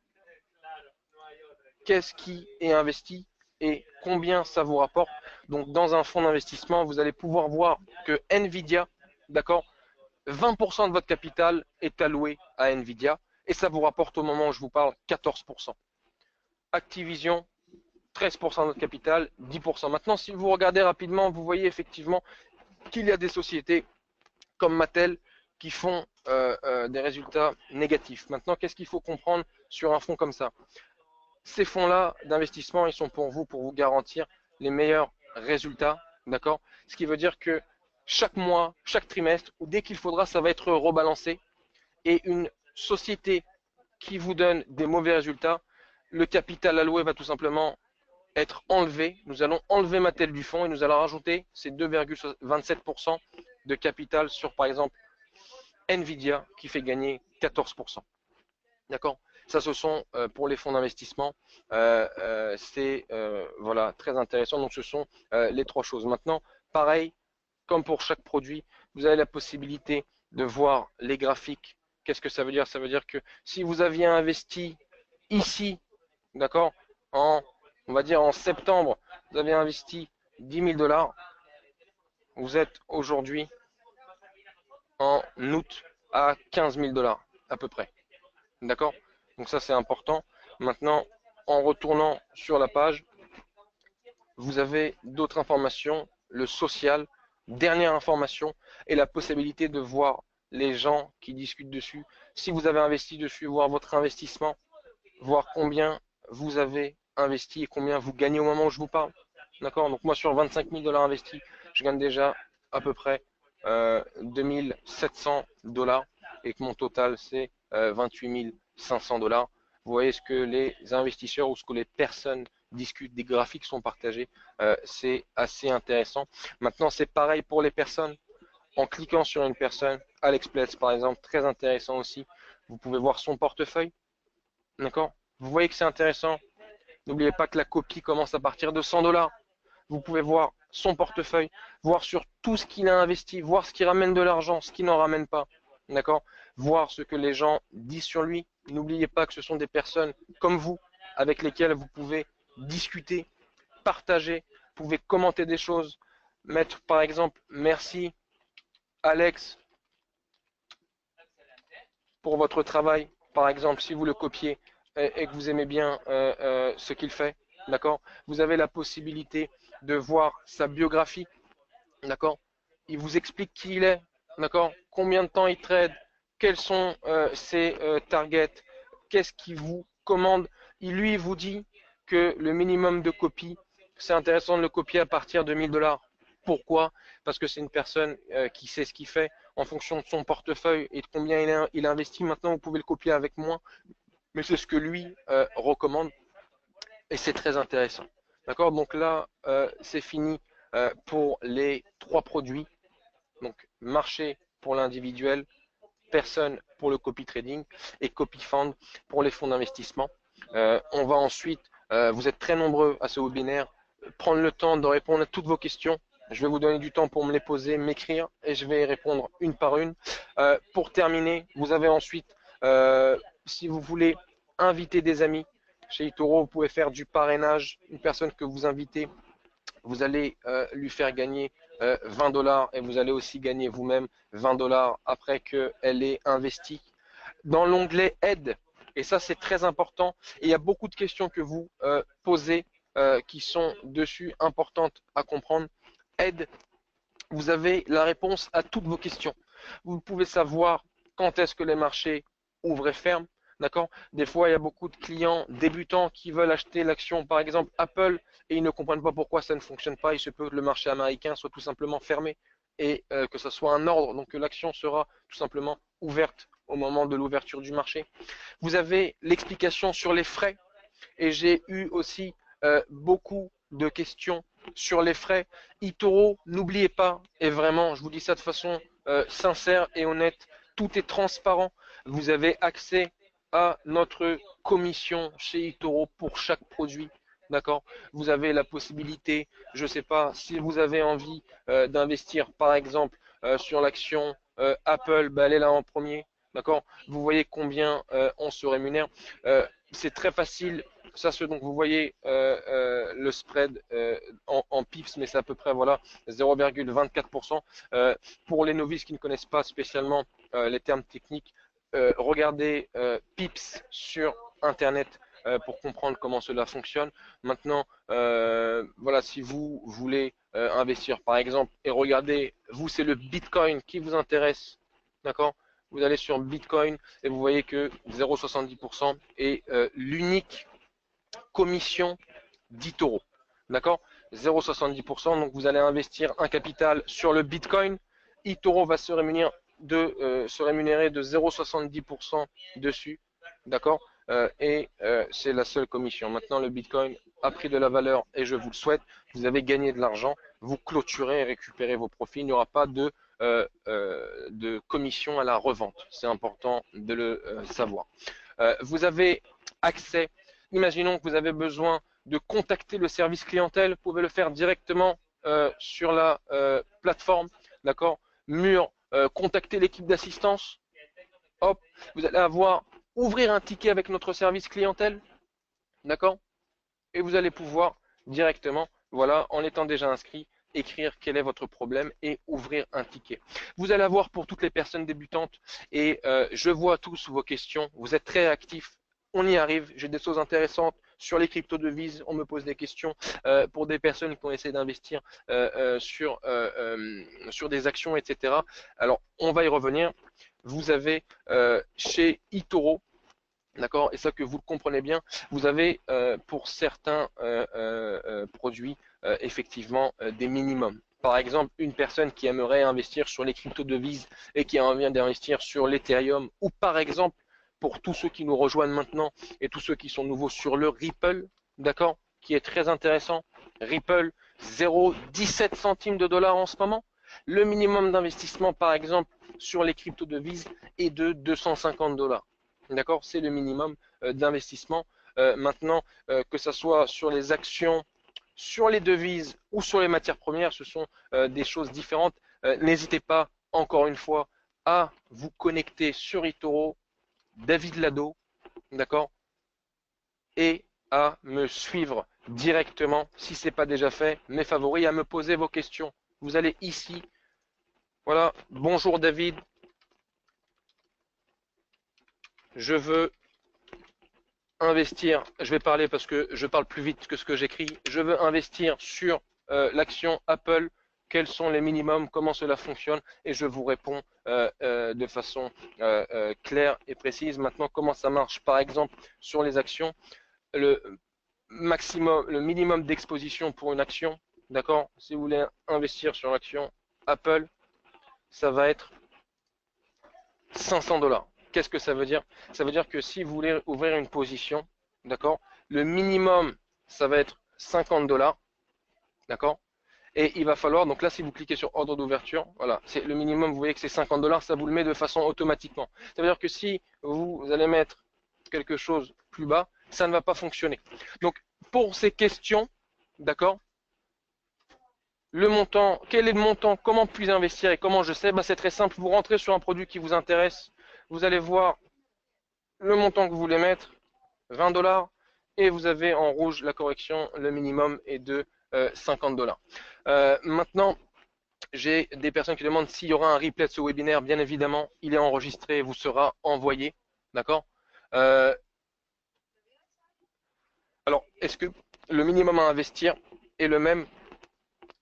qu'est-ce qui est investi et combien ça vous rapporte. Donc, dans un fonds d'investissement, vous allez pouvoir voir que Nvidia, d'accord, 20% de votre capital est alloué à Nvidia et ça vous rapporte au moment où je vous parle 14%. Activision, 13% de votre capital, 10%. Maintenant, si vous regardez rapidement, vous voyez effectivement qu'il y a des sociétés comme Mattel qui font des résultats négatifs. Maintenant, qu'est-ce qu'il faut comprendre sur un fonds comme ça? Ces fonds-là d'investissement, ils sont pour vous garantir les meilleurs résultats, d'accord? Ce qui veut dire que chaque mois, chaque trimestre, ou dès qu'il faudra, ça va être rebalancé. Et une société qui vous donne des mauvais résultats, le capital alloué va tout simplement être enlevé. Nous allons enlever Mattel du fonds et nous allons rajouter ces 2,27% de capital sur, par exemple, Nvidia qui fait gagner 14%. D'accord? Ça, ce sont pour les fonds d'investissement. C'est voilà, très intéressant. Donc, ce sont les trois choses. Maintenant, pareil, comme pour chaque produit, vous avez la possibilité de voir les graphiques. Qu'est-ce que ça veut dire? Ça veut dire que si vous aviez investi ici, d'accord, on va dire en septembre, vous avez investi 10 000 $, vous êtes aujourd'hui en août à 15 000 $ à peu près. D'accord? Donc ça c'est important. Maintenant, en retournant sur la page, vous avez d'autres informations, le social, dernière information et la possibilité de voir les gens qui discutent dessus. Si vous avez investi dessus, voir votre investissement, voir combien vous avez investi et combien vous gagnez au moment où je vous parle. D'accord? Donc moi sur 25 000 $ investis, je gagne déjà à peu près 2700 $ et que mon total c'est 28 500 $. Vous voyez ce que les investisseurs ou ce que les personnes discutent, des graphiques sont partagés, c'est assez intéressant. Maintenant c'est pareil pour les personnes. En cliquant sur une personne, AliExpress par exemple, très intéressant aussi, vous pouvez voir son portefeuille. D'accord? Vous voyez que c'est intéressant. N'oubliez pas que la copie commence à partir de 100 $. Vous pouvez voir son portefeuille, voir sur tout ce qu'il a investi, voir ce qui ramène de l'argent, ce qui n'en ramène pas. D'accord? Voir ce que les gens disent sur lui. N'oubliez pas que ce sont des personnes comme vous, avec lesquelles vous pouvez discuter, partager, vous pouvez commenter des choses, mettre par exemple merci Alex pour votre travail, par exemple si vous le copiez et que vous aimez bien ce qu'il fait. D'accord? Vous avez la possibilité de voir sa biographie. D'accord? Il vous explique qui il est. D'accord? Combien de temps il trade? Quels sont ses targets? Qu'est-ce qu'il vous commande? Lui vous dit que le minimum de copies, c'est intéressant de le copier à partir de 1000 $. Pourquoi? Parce que c'est une personne qui sait ce qu'il fait en fonction de son portefeuille et de combien il a investi. Maintenant, vous pouvez le copier avec moins, mais c'est ce que lui recommande et c'est très intéressant. D'accord? Donc là, c'est fini pour les trois produits. Donc, marché pour l'individuel, personne pour le copy trading et copy fund pour les fonds d'investissement. On va ensuite, vous êtes très nombreux à ce webinaire, prendre le temps de répondre à toutes vos questions. Je vais vous donner du temps pour me les poser, m'écrire et je vais y répondre une par une. Pour terminer, vous avez ensuite, si vous voulez inviter des amis, chez eToro, vous pouvez faire du parrainage. Une personne que vous invitez, vous allez lui faire gagner 20 $ et vous allez aussi gagner vous-même 20 $ après qu'elle ait investi. Dans l'onglet aide, et ça c'est très important, et il y a beaucoup de questions que vous posez qui sont dessus importantes à comprendre. Aide, vous avez la réponse à toutes vos questions. Vous pouvez savoir quand est-ce que les marchés ouvrent et ferment. D'accord? Des fois, il y a beaucoup de clients débutants qui veulent acheter l'action, par exemple Apple, et ils ne comprennent pas pourquoi ça ne fonctionne pas. Il se peut que le marché américain soit tout simplement fermé et que ce soit un ordre, donc que l'action sera tout simplement ouverte au moment de l'ouverture du marché. Vous avez l'explication sur les frais et j'ai eu aussi beaucoup de questions sur les frais. eToro, n'oubliez pas, et vraiment, je vous dis ça de façon sincère et honnête, tout est transparent. Vous avez accès à notre commission chez eToro pour chaque produit. D'accord? Vous avez la possibilité, je ne sais pas, si vous avez envie d'investir par exemple sur l'action Apple, bah, allez là en premier. D'accord? Vous voyez combien on se rémunère. C'est très facile. Ça, donc vous voyez le spread en pips, mais c'est à peu près voilà 0,24%. Pour les novices qui ne connaissent pas spécialement les termes techniques, regardez pips sur Internet pour comprendre comment cela fonctionne. Maintenant, voilà, si vous voulez investir par exemple et regardez, vous c'est le Bitcoin qui vous intéresse, d'accord? Vous allez sur Bitcoin et vous voyez que 0,70% est l'unique commission d'eToro. D'accord? 0,70%. Donc vous allez investir un capital sur le Bitcoin. eToro va se rémunérer de 0,70% dessus. D'accord? C'est la seule commission. Maintenant, le Bitcoin a pris de la valeur et je vous le souhaite. Vous avez gagné de l'argent. Vous clôturez et récupérez vos profits. Il n'y aura pas de commission à la revente. C'est important de le savoir. Vous avez accès. Imaginons que vous avez besoin de contacter le service clientèle. Vous pouvez le faire directement sur la plateforme. D'accord? Mur, contacter l'équipe d'assistance. Hop, vous allez ouvrir un ticket avec notre service clientèle. D'accord? Et vous allez pouvoir directement, voilà, en étant déjà inscrit, écrire quel est votre problème et ouvrir un ticket. Vous allez avoir pour toutes les personnes débutantes et je vois tous vos questions. Vous êtes très actifs. On y arrive. J'ai des choses intéressantes sur les crypto-devises. On me pose des questions pour des personnes qui ont essayé d'investir sur des actions, etc. Alors, on va y revenir. Vous avez chez eToro, d'accord, et ça que vous le comprenez bien, vous avez pour certains produits effectivement des minimums. Par exemple, une personne qui aimerait investir sur les crypto-devises et qui a envie d'investir sur l'Ethereum, ou par exemple, pour tous ceux qui nous rejoignent maintenant et tous ceux qui sont nouveaux sur le Ripple, d'accord, qui est très intéressant. Ripple, 0,17 centimes de dollars en ce moment. Le minimum d'investissement, par exemple, sur les crypto-devises est de 250 dollars. D'accord, c'est le minimum d'investissement. Maintenant, que ce soit sur les actions, sur les devises ou sur les matières premières, ce sont des choses différentes. N'hésitez pas, encore une fois, à vous connecter sur eToro, David Lado, d'accord, et à me suivre directement, si ce n'est pas déjà fait, mes favoris, à me poser vos questions. Vous allez ici, voilà, bonjour David, je veux investir, je vais parler parce que je parle plus vite que ce que j'écris, je veux investir sur l'action Apple, quels sont les minimums, comment cela fonctionne, et je vous réponds de façon claire et précise. Maintenant, comment ça marche? Par exemple, sur les actions, le minimum d'exposition pour une action, d'accord? Si vous voulez investir sur l'action Apple, ça va être 500 dollars. Qu'est-ce que ça veut dire? Ça veut dire que si vous voulez ouvrir une position, d'accord, le minimum, ça va être 50 dollars, d'accord? Et il va falloir, donc là, si vous cliquez sur ordre d'ouverture, voilà, c'est le minimum, vous voyez que c'est 50 dollars, ça vous le met de façon automatiquement. Ça veut dire que si vous allez mettre quelque chose plus bas, ça ne va pas fonctionner. Donc, pour ces questions, d'accord, le montant, quel est le montant, comment puis-je investir et comment je sais, c'est très simple, vous rentrez sur un produit qui vous intéresse, vous allez voir le montant que vous voulez mettre, 20 dollars, et vous avez en rouge la correction, le minimum est de 50 dollars. Maintenant, j'ai des personnes qui demandent s'il y aura un replay de ce webinaire. Bien évidemment, il est enregistré et vous sera envoyé. D'accord? Alors, est-ce que le minimum à investir est le même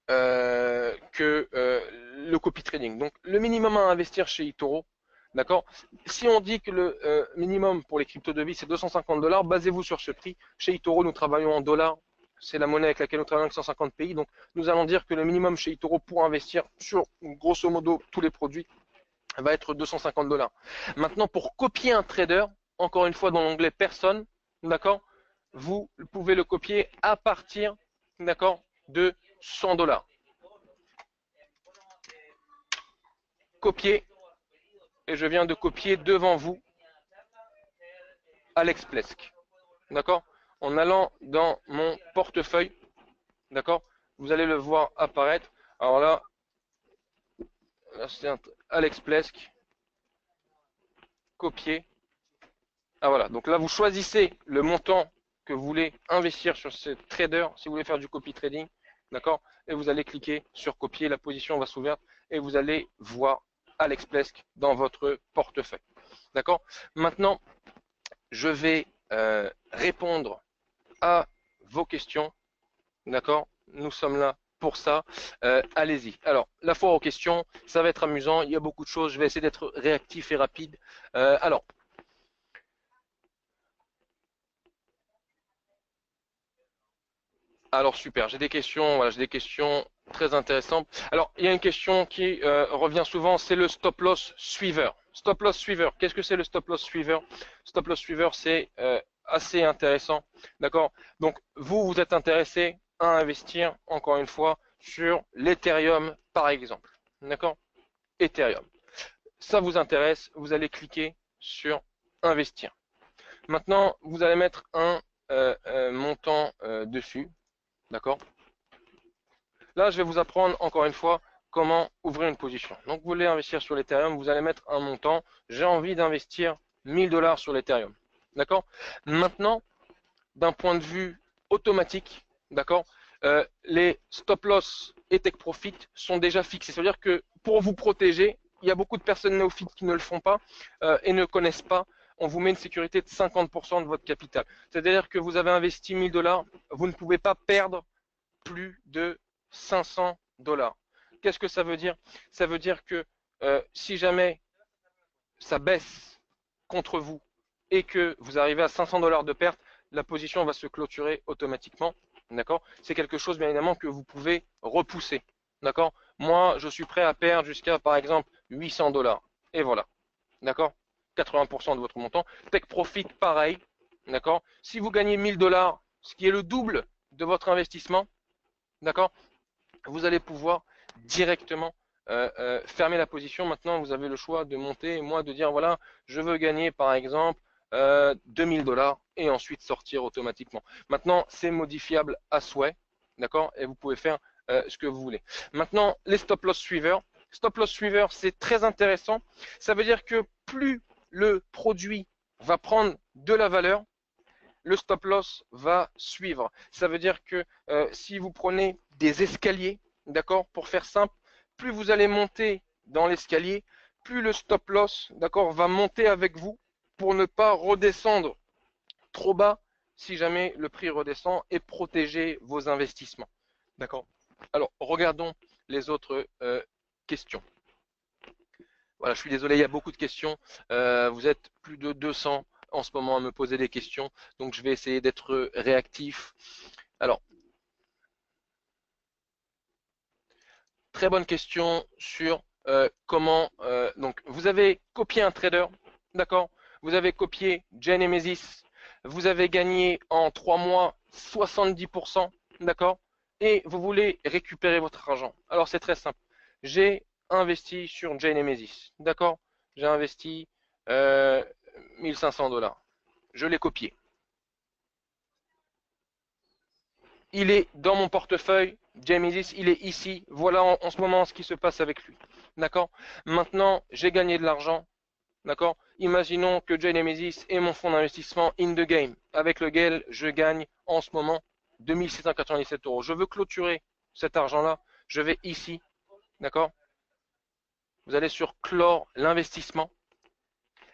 que le copy trading? Donc, le minimum à investir chez eToro, d'accord? Si on dit que le minimum pour les crypto-devises c'est 250 dollars, basez-vous sur ce prix. Chez eToro, nous travaillons en dollars. C'est la monnaie avec laquelle nous travaillons avec 150 pays. Donc, nous allons dire que le minimum chez eToro pour investir sur, grosso modo, tous les produits, va être 250 $. Maintenant, pour copier un trader, encore une fois dans l'onglet personne, d'accord, vous pouvez le copier à partir, d'accord, de 100 $. Copier, et je viens de copier devant vous Alex Plesk, d'accord, en allant dans mon portefeuille, d'accord, vous allez le voir apparaître. Alors là c'est Alex Plesk, copier. Ah voilà, donc là vous choisissez le montant que vous voulez investir sur ce trader, si vous voulez faire du copy trading, d'accord, et vous allez cliquer sur copier, la position va s'ouvrir et vous allez voir Alex Plesk dans votre portefeuille, d'accord. Maintenant, je vais répondre à vos questions, d'accord, nous sommes là pour ça. Allez-y. Alors, la foire aux questions, ça va être amusant, il y a beaucoup de choses, je vais essayer d'être réactif et rapide. Alors super, j'ai des questions, voilà, j'ai des questions très intéressantes. Alors il y a une question qui revient souvent, c'est le stop loss suiveur. Stop loss suiveur, qu'est-ce que c'est le stop loss suiveur? Stop loss suiveur, c'est assez intéressant, d'accord? Donc vous êtes intéressé à investir, encore une fois, sur l'Ethereum par exemple, d'accord? Ethereum. Ça vous intéresse, vous allez cliquer sur investir. Maintenant, vous allez mettre un montant dessus. D'accord. Là, je vais vous apprendre encore une fois comment ouvrir une position. Donc, vous voulez investir sur l'Ethereum, vous allez mettre un montant. J'ai envie d'investir 1000 $ sur l'Ethereum. D'accord. Maintenant, d'un point de vue automatique, d'accord, les stop loss et take profit sont déjà fixés. C'est-à-dire que pour vous protéger, il y a beaucoup de personnes néophytes qui ne le font pas et ne connaissent pas. On vous met une sécurité de 50% de votre capital. C'est-à-dire que vous avez investi 1000 $, vous ne pouvez pas perdre plus de 500 $. Qu'est-ce que ça veut dire? Ça veut dire que si jamais ça baisse contre vous et que vous arrivez à 500 $ de perte, la position va se clôturer automatiquement. D'accord? C'est quelque chose, bien évidemment, que vous pouvez repousser. D'accord? Moi, je suis prêt à perdre jusqu'à, par exemple, 800 $. Et voilà. D'accord? 80% de votre montant. Take profit, pareil. D'accord? Si vous gagnez 1000 $, ce qui est le double de votre investissement, d'accord, vous allez pouvoir directement fermer la position. Maintenant, vous avez le choix de monter et moi de dire voilà, je veux gagner par exemple 2000 $ et ensuite sortir automatiquement. Maintenant, c'est modifiable à souhait, d'accord, et vous pouvez faire ce que vous voulez. Maintenant, les stop loss suiveurs. Stop loss suiveurs, c'est très intéressant. Ça veut dire que plus le produit va prendre de la valeur, le stop loss va suivre. Ça veut dire que si vous prenez des escaliers, d'accord, pour faire simple, plus vous allez monter dans l'escalier, plus le stop loss, d'accord, va monter avec vous pour ne pas redescendre trop bas si jamais le prix redescend et protéger vos investissements. D'accord. Alors, regardons les autres questions. Voilà, je suis désolé, il y a beaucoup de questions. Vous êtes plus de 200 en ce moment à me poser des questions, donc je vais essayer d'être réactif. Alors, très bonne question sur comment. Donc, vous avez copié un trader, d'accord? Vous avez copié Genesis, vous avez gagné en 3 mois 70%, d'accord? Et vous voulez récupérer votre argent. Alors, c'est très simple. J'ai investi sur Genesis, d'accord? J'ai investi 1500 $. Je l'ai copié. Il est dans mon portefeuille, Genesis, il est ici. Voilà en ce moment ce qui se passe avec lui. D'accord? Maintenant, j'ai gagné de l'argent. D'accord? Imaginons que Genesis est mon fonds d'investissement in the game, avec lequel je gagne en ce moment 2697 €. Je veux clôturer cet argent-là. Je vais ici. D'accord? Vous allez sur clore l'investissement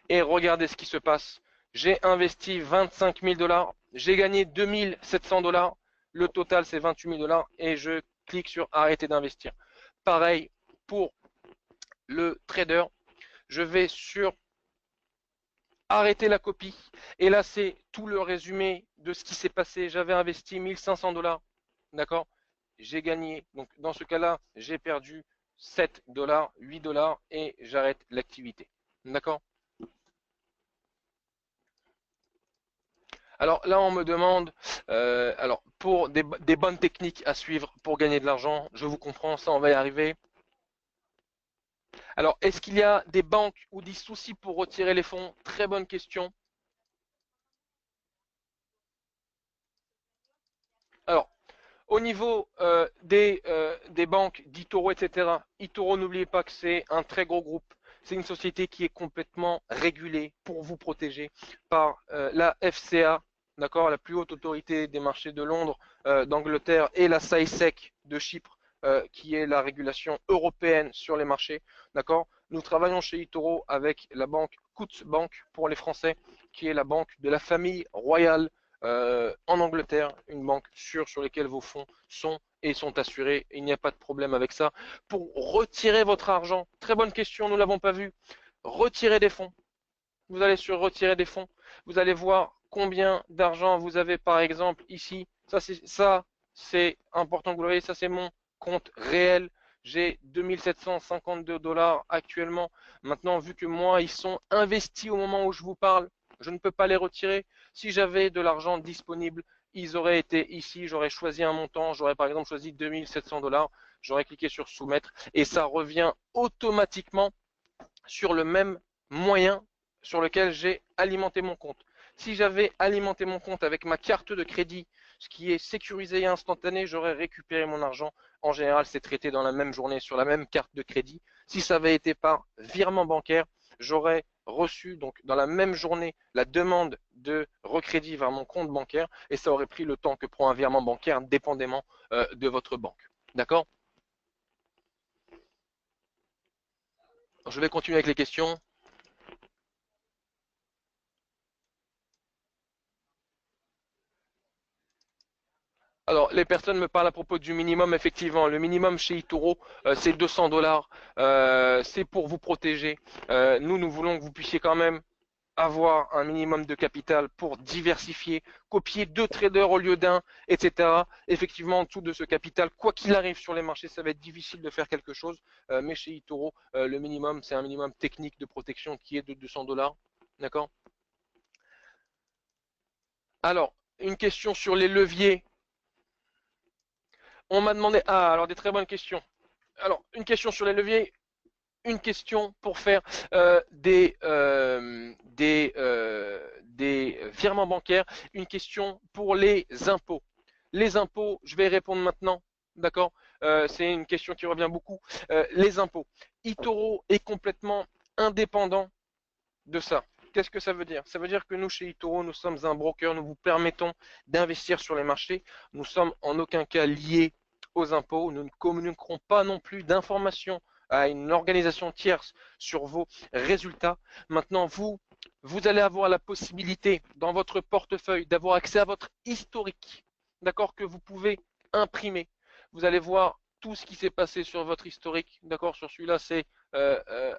et regardez ce qui se passe. J'ai investi 25 000 $, j'ai gagné 2700 $, le total c'est 28 000 $ et je clique sur arrêter d'investir. Pareil pour le trader, je vais sur arrêter la copie et là c'est tout le résumé de ce qui s'est passé. J'avais investi 1500 $, d'accord, j'ai gagné, donc dans ce cas-là j'ai perdu 7 dollars, 8 dollars et j'arrête l'activité. D'accord? Alors là, on me demande, alors pour des bonnes techniques à suivre pour gagner de l'argent, je vous comprends, ça on va y arriver. Alors, est-ce qu'il y a des banques ou des soucis pour retirer les fonds? Très bonne question. Alors, au niveau des banques d'eToro, etc., eToro, n'oubliez pas que c'est un très gros groupe. C'est une société qui est complètement régulée pour vous protéger par la FCA, d'accord, la plus haute autorité des marchés de Londres, d'Angleterre, et la SAESEC de Chypre, qui est la régulation européenne sur les marchés, d'accord. Nous travaillons chez eToro avec la banque Coutts Bank pour les Français, qui est la banque de la famille royale en Angleterre, une banque sûre sur laquelle vos fonds sont et sont assurés. Il n'y a pas de problème avec ça. Pour retirer votre argent, très bonne question, nous ne l'avons pas vu. Retirer des fonds. Vous allez sur retirer des fonds. Vous allez voir combien d'argent vous avez par exemple ici. Ça c'est important que vous le voyez. Ça c'est mon compte réel. J'ai 2752 dollars actuellement. Maintenant, vu que moi, ils sont investis au moment où je vous parle, je ne peux pas les retirer. Si j'avais de l'argent disponible, ils auraient été ici. J'aurais choisi un montant. J'aurais par exemple choisi 2700 dollars. J'aurais cliqué sur soumettre et ça revient automatiquement sur le même moyen sur lequel j'ai alimenté mon compte. Si j'avais alimenté mon compte avec ma carte de crédit, ce qui est sécurisé et instantané, j'aurais récupéré mon argent. En général, c'est traité dans la même journée sur la même carte de crédit. Si ça avait été par virement bancaire, j'aurais reçu donc dans la même journée la demande de recrédit vers mon compte bancaire et ça aurait pris le temps que prend un virement bancaire dépendamment de votre banque. D'accord? Je vais continuer avec les questions. Alors, les personnes me parlent à propos du minimum, effectivement. Le minimum chez eToro, c'est 200 dollars. C'est pour vous protéger. Nous voulons que vous puissiez quand même avoir un minimum de capital pour diversifier, copier deux traders au lieu d'un, etc. Effectivement, en dessous de ce capital, quoi qu'il arrive sur les marchés, ça va être difficile de faire quelque chose. Mais chez eToro, le minimum, c'est un minimum technique de protection qui est de 200 dollars. D'accord? Alors, une question sur les leviers. On m'a demandé, alors des très bonnes questions. Alors, une question sur les leviers, une question pour faire des virements bancaires, une question pour les impôts. Les impôts, je vais y répondre maintenant, d'accord. C'est une question qui revient beaucoup. Les impôts. eToro est complètement indépendant de ça. Qu'est-ce que ça veut dire? Ça veut dire que nous, chez eToro, nous sommes un broker, nous vous permettons d'investir sur les marchés. Nous sommes en aucun cas liés aux impôts. Nous ne communiquerons pas non plus d'informations à une organisation tierce sur vos résultats. Maintenant, vous allez avoir la possibilité dans votre portefeuille d'avoir accès à votre historique, d'accord, que vous pouvez imprimer. Vous allez voir tout ce qui s'est passé sur votre historique, d'accord. Sur celui-là, c'est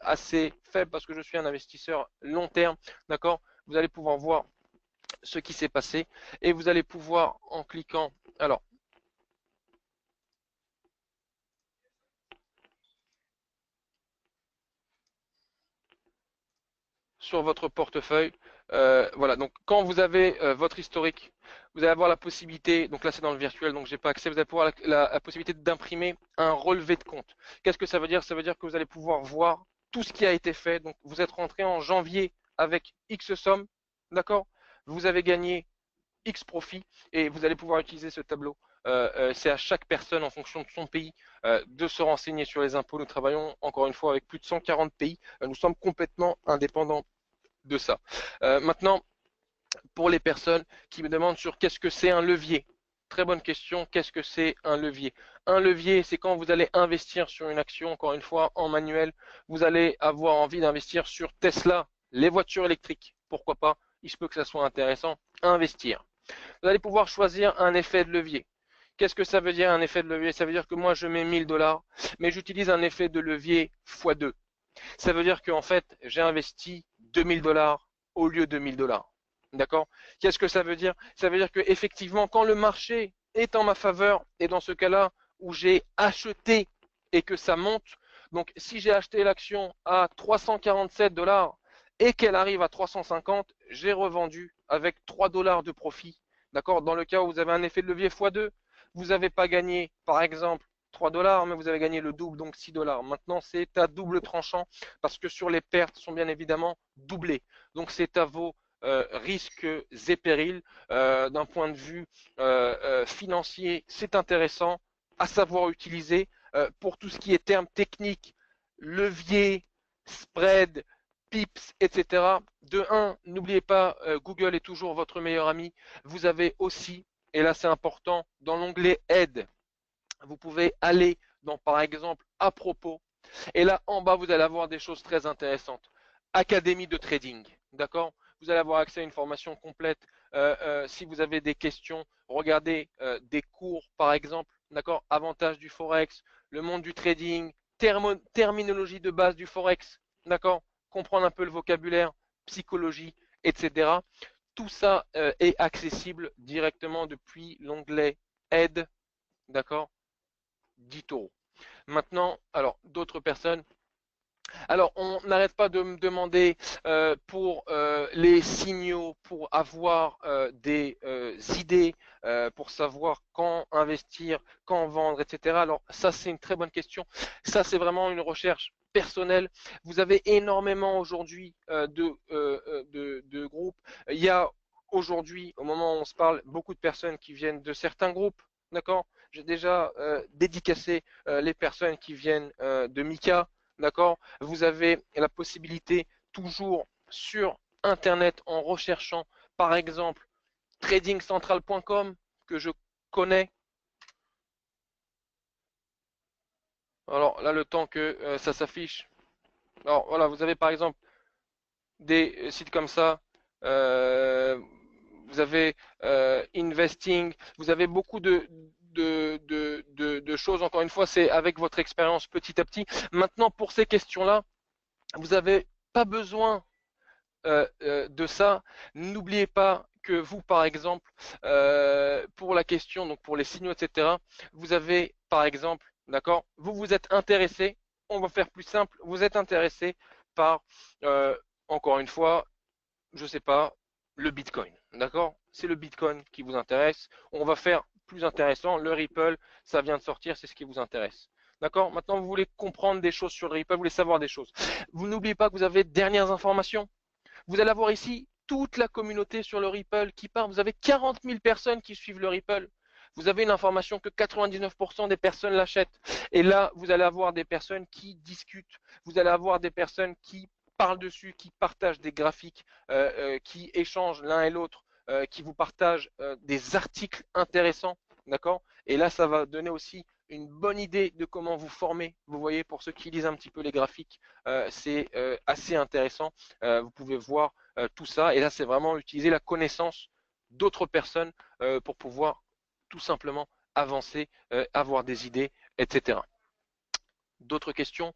assez faible parce que je suis un investisseur long terme, d'accord. Vous allez pouvoir voir ce qui s'est passé et vous allez pouvoir en cliquant. Alors, sur votre portefeuille. Voilà, donc quand vous avez votre historique, vous allez avoir la possibilité, donc là c'est dans le virtuel, donc j'ai pas accès, vous allez pouvoir la possibilité d'imprimer un relevé de compte. Qu'est-ce que ça veut dire? Ça veut dire que vous allez pouvoir voir tout ce qui a été fait. Donc vous êtes rentré en janvier avec X somme, d'accord? Vous avez gagné X profit et vous allez pouvoir utiliser ce tableau. C'est à chaque personne en fonction de son pays de se renseigner sur les impôts. Nous travaillons encore une fois avec plus de 140 pays. Nous sommes complètement indépendants de ça. Maintenant, pour les personnes qui me demandent sur qu'est-ce que c'est un levier. Très bonne question, qu'est-ce que c'est un levier? Un levier, c'est quand vous allez investir sur une action, encore une fois, en manuel, vous allez avoir envie d'investir sur Tesla, les voitures électriques. Pourquoi pas? Il se peut que ça soit intéressant. Investir. Vous allez pouvoir choisir un effet de levier. Qu'est-ce que ça veut dire un effet de levier? Ça veut dire que moi je mets 1000 dollars, mais j'utilise un effet de levier x2. Ça veut dire qu'en fait, j'ai investi 2000 dollars au lieu de 1000 dollars. D'accord? Qu'est-ce que ça veut dire? Ça veut dire que effectivement, quand le marché est en ma faveur, et dans ce cas-là où j'ai acheté et que ça monte, Donc, si j'ai acheté l'action à 347 $ et qu'elle arrive à 350, j'ai revendu avec 3 $ de profit. D'accord? Dans le cas où vous avez un effet de levier x2, vous n'avez pas gagné, par exemple, 3 $, mais vous avez gagné le double, donc 6 $. Maintenant, c'est à double tranchant parce que sur les pertes sont bien évidemment doublées. Donc, c'est à vos risques et périls. D'un point de vue financier, c'est intéressant à savoir utiliser pour tout ce qui est termes techniques, levier, spread, pips, etc. De 1, n'oubliez pas, Google est toujours votre meilleur ami. Vous avez aussi, et là c'est important, dans l'onglet aide, vous pouvez aller dans par exemple à propos. Et là en bas, vous allez avoir des choses très intéressantes. Académie de trading, d'accord? Vous allez avoir accès à une formation complète. Si vous avez des questions, regardez des cours par exemple, d'accord? Avantages du Forex, le monde du trading, terminologie de base du Forex, d'accord? Comprendre un peu le vocabulaire, psychologie, etc. Tout ça est accessible directement depuis l'onglet aide, d'accord? d'eToro. Maintenant, alors d'autres personnes. Alors, on n'arrête pas de me demander pour les signaux, pour avoir des idées, pour savoir quand investir, quand vendre, etc. Alors, ça, c'est une très bonne question. Ça, c'est vraiment une recherche personnelle. Vous avez énormément aujourd'hui de groupes. Il y a aujourd'hui, au moment où on se parle, beaucoup de personnes qui viennent de certains groupes. D'accord? J'ai déjà dédicacé les personnes qui viennent de Mika. D'accord? Vous avez la possibilité toujours sur Internet en recherchant par exemple tradingcentral.com que je connais. Alors là, le temps que ça s'affiche. Alors voilà, vous avez par exemple des sites comme ça. Euh, Vous avez Investing. Vous avez beaucoup de choses. Encore une fois, c'est avec votre expérience petit à petit. Maintenant, pour ces questions-là, vous n'avez pas besoin de ça. N'oubliez pas que vous, par exemple, pour la question, donc pour les signaux, etc., vous avez, par exemple, d'accord, vous vous êtes intéressé, on va faire plus simple, vous êtes intéressé par, euh, encore une fois, je sais pas, le Bitcoin, d'accord? C'est le Bitcoin qui vous intéresse. On va faire plus intéressant, le Ripple, ça vient de sortir, c'est ce qui vous intéresse. D'accord? Maintenant, vous voulez comprendre des choses sur le Ripple, vous voulez savoir des choses. Vous n'oubliez pas que vous avez dernières informations. Vous allez avoir ici toute la communauté sur le Ripple qui part. Vous avez 40 000 personnes qui suivent le Ripple. Vous avez une information que 99% des personnes l'achètent. Et là, vous allez avoir des personnes qui discutent. Vous allez avoir des personnes qui parlent dessus, qui partagent des graphiques, qui échangent l'un et l'autre, qui vous partagent des articles intéressants. D'accord? Et là, ça va donner aussi une bonne idée de comment vous former. Vous voyez, pour ceux qui lisent un petit peu les graphiques, c'est assez intéressant. Vous pouvez voir tout ça. Et là, c'est vraiment utiliser la connaissance d'autres personnes pour pouvoir tout simplement avancer, avoir des idées, etc. D'autres questions?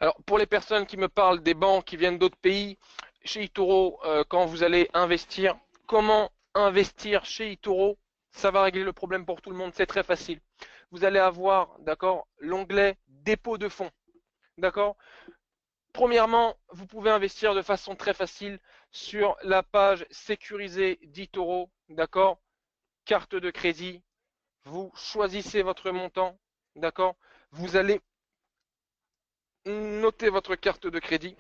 Alors, pour les personnes qui me parlent des banques qui viennent d'autres pays, chez eToro, quand vous allez investir, comment investir chez eToro? Ça va régler le problème pour tout le monde, c'est très facile. Vous allez avoir, d'accord, l'onglet dépôt de fonds. D'accord? Premièrement, vous pouvez investir de façon très facile sur la page sécurisée d'eToro. D'accord? Carte de crédit. Vous choisissez votre montant. D'accord? Vous allez noter votre carte de crédit.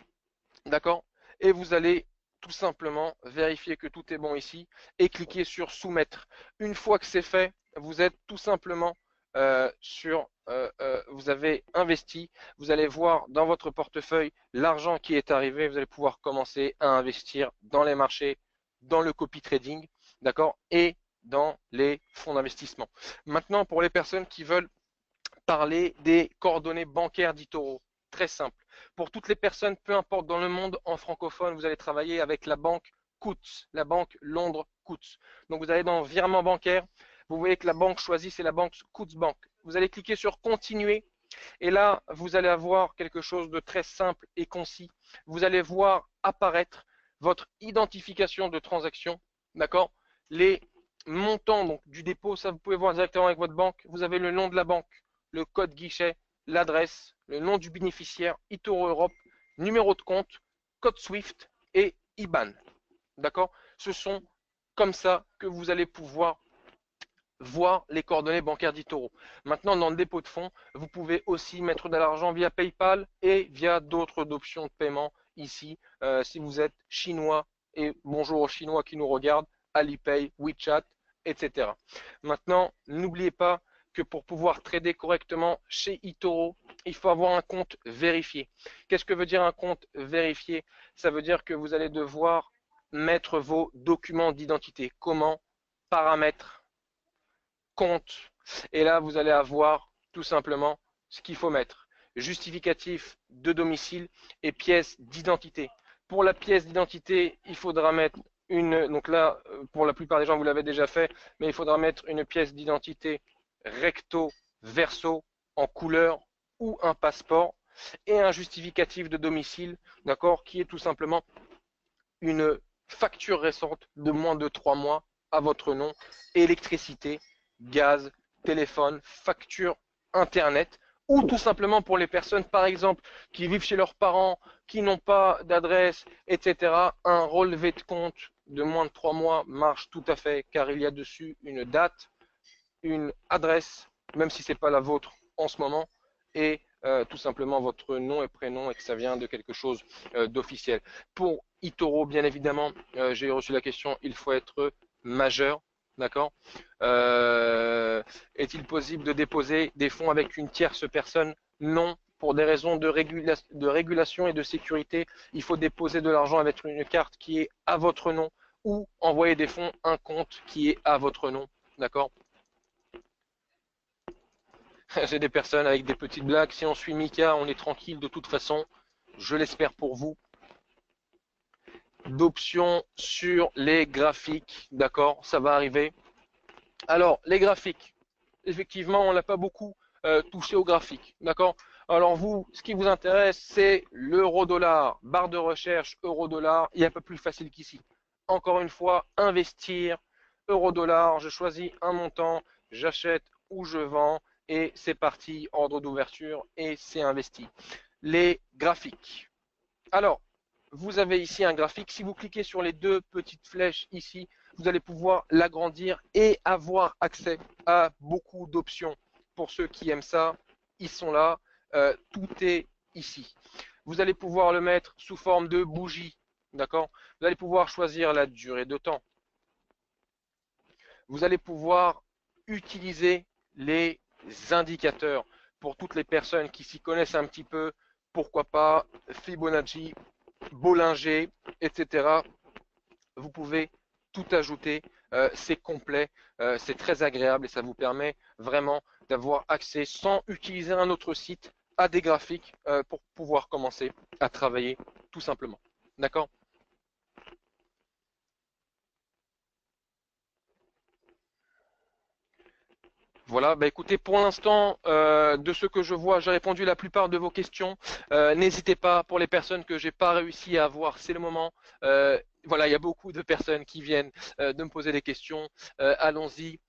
D'accord? Et vous allez tout simplement vérifier que tout est bon ici et cliquer sur soumettre. Une fois que c'est fait, vous êtes tout simplement vous avez investi, vous allez voir dans votre portefeuille l'argent qui est arrivé, vous allez pouvoir commencer à investir dans les marchés, dans le copy trading, d'accord, et dans les fonds d'investissement. Maintenant, pour les personnes qui veulent parler des coordonnées bancaires d'eToro. Très simple. Pour toutes les personnes, peu importe dans le monde en francophone, vous allez travailler avec la banque Coutts, la banque Londres Coutts. Donc vous allez dans virement bancaire, vous voyez que la banque choisie, c'est la banque Coutts Bank. Vous allez cliquer sur continuer et là, vous allez avoir quelque chose de très simple et concis. Vous allez voir apparaître votre identification de transaction, d'accord? Les montant donc, du dépôt, ça vous pouvez voir directement avec votre banque. Vous avez le nom de la banque, le code guichet, l'adresse, le nom du bénéficiaire, eToro Europe, numéro de compte, code SWIFT et IBAN. D'accord? Ce sont comme ça que vous allez pouvoir voir les coordonnées bancaires d'eToro. Maintenant, dans le dépôt de fonds, vous pouvez aussi mettre de l'argent via PayPal et via d'autres options de paiement ici. Si vous êtes chinois, et bonjour aux Chinois qui nous regardent, Alipay, WeChat, etc. Maintenant, n'oubliez pas que pour pouvoir trader correctement chez eToro, il faut avoir un compte vérifié. Qu'est-ce que veut dire un compte vérifié? Ça veut dire que vous allez devoir mettre vos documents d'identité. Comment? Paramètres, compte. Et là, vous allez avoir tout simplement ce qu'il faut mettre. Justificatif de domicile et pièce d'identité. Pour la pièce d'identité, il faudra mettre une, donc là, pour la plupart des gens, vous l'avez déjà fait, mais il faudra mettre une pièce d'identité recto, verso, en couleur ou un passeport et un justificatif de domicile, d'accord, qui est tout simplement une facture récente de moins de 3 mois à votre nom, électricité, gaz, téléphone, facture Internet, ou tout simplement pour les personnes, par exemple, qui vivent chez leurs parents, qui n'ont pas d'adresse, etc., un relevé de compte de moins de 3 mois marche tout à fait, car il y a dessus une date, une adresse, même si ce n'est pas la vôtre en ce moment, et tout simplement votre nom et prénom et que ça vient de quelque chose d'officiel. Pour eToro, bien évidemment, j'ai reçu la question, il faut être majeur, d'accord. Est-il possible de déposer des fonds avec une tierce personne? Non. Pour des raisons de régulation et de sécurité, il faut déposer de l'argent avec une carte qui est à votre nom ou envoyer des fonds à un compte qui est à votre nom, d'accord. J'ai des personnes avec des petites blagues. Si on suit Mika, on est tranquille de toute façon. Je l'espère pour vous. D'options sur les graphiques. D'accord, ça va arriver. Alors, les graphiques. Effectivement, on n'a pas beaucoup touché aux graphiques. D'accord. Alors vous, ce qui vous intéresse, c'est l'euro-dollar. Barre de recherche euro-dollar. Il y a un peu plus facile qu'ici. Encore une fois, investir. Euro-dollar. Je choisis un montant. J'achète ou je vends. Et c'est parti, ordre d'ouverture et c'est investi. Les graphiques. Alors, vous avez ici un graphique. Si vous cliquez sur les deux petites flèches ici, vous allez pouvoir l'agrandir et avoir accès à beaucoup d'options. Pour ceux qui aiment ça, ils sont là. Tout est ici. Vous allez pouvoir le mettre sous forme de bougie. D'accord? Vous allez pouvoir choisir la durée de temps. Vous allez pouvoir utiliser les indicateurs pour toutes les personnes qui s'y connaissent un petit peu, pourquoi pas Fibonacci, Bollinger, etc. Vous pouvez tout ajouter, c'est complet, c'est très agréable et ça vous permet vraiment d'avoir accès sans utiliser un autre site à des graphiques pour pouvoir commencer à travailler tout simplement. D'accord? Voilà, bah écoutez, pour l'instant, de ce que je vois, j'ai répondu à la plupart de vos questions. N'hésitez pas, pour les personnes que j'ai pas réussi à avoir, c'est le moment. Voilà, il y a beaucoup de personnes qui viennent de me poser des questions. Allons-y.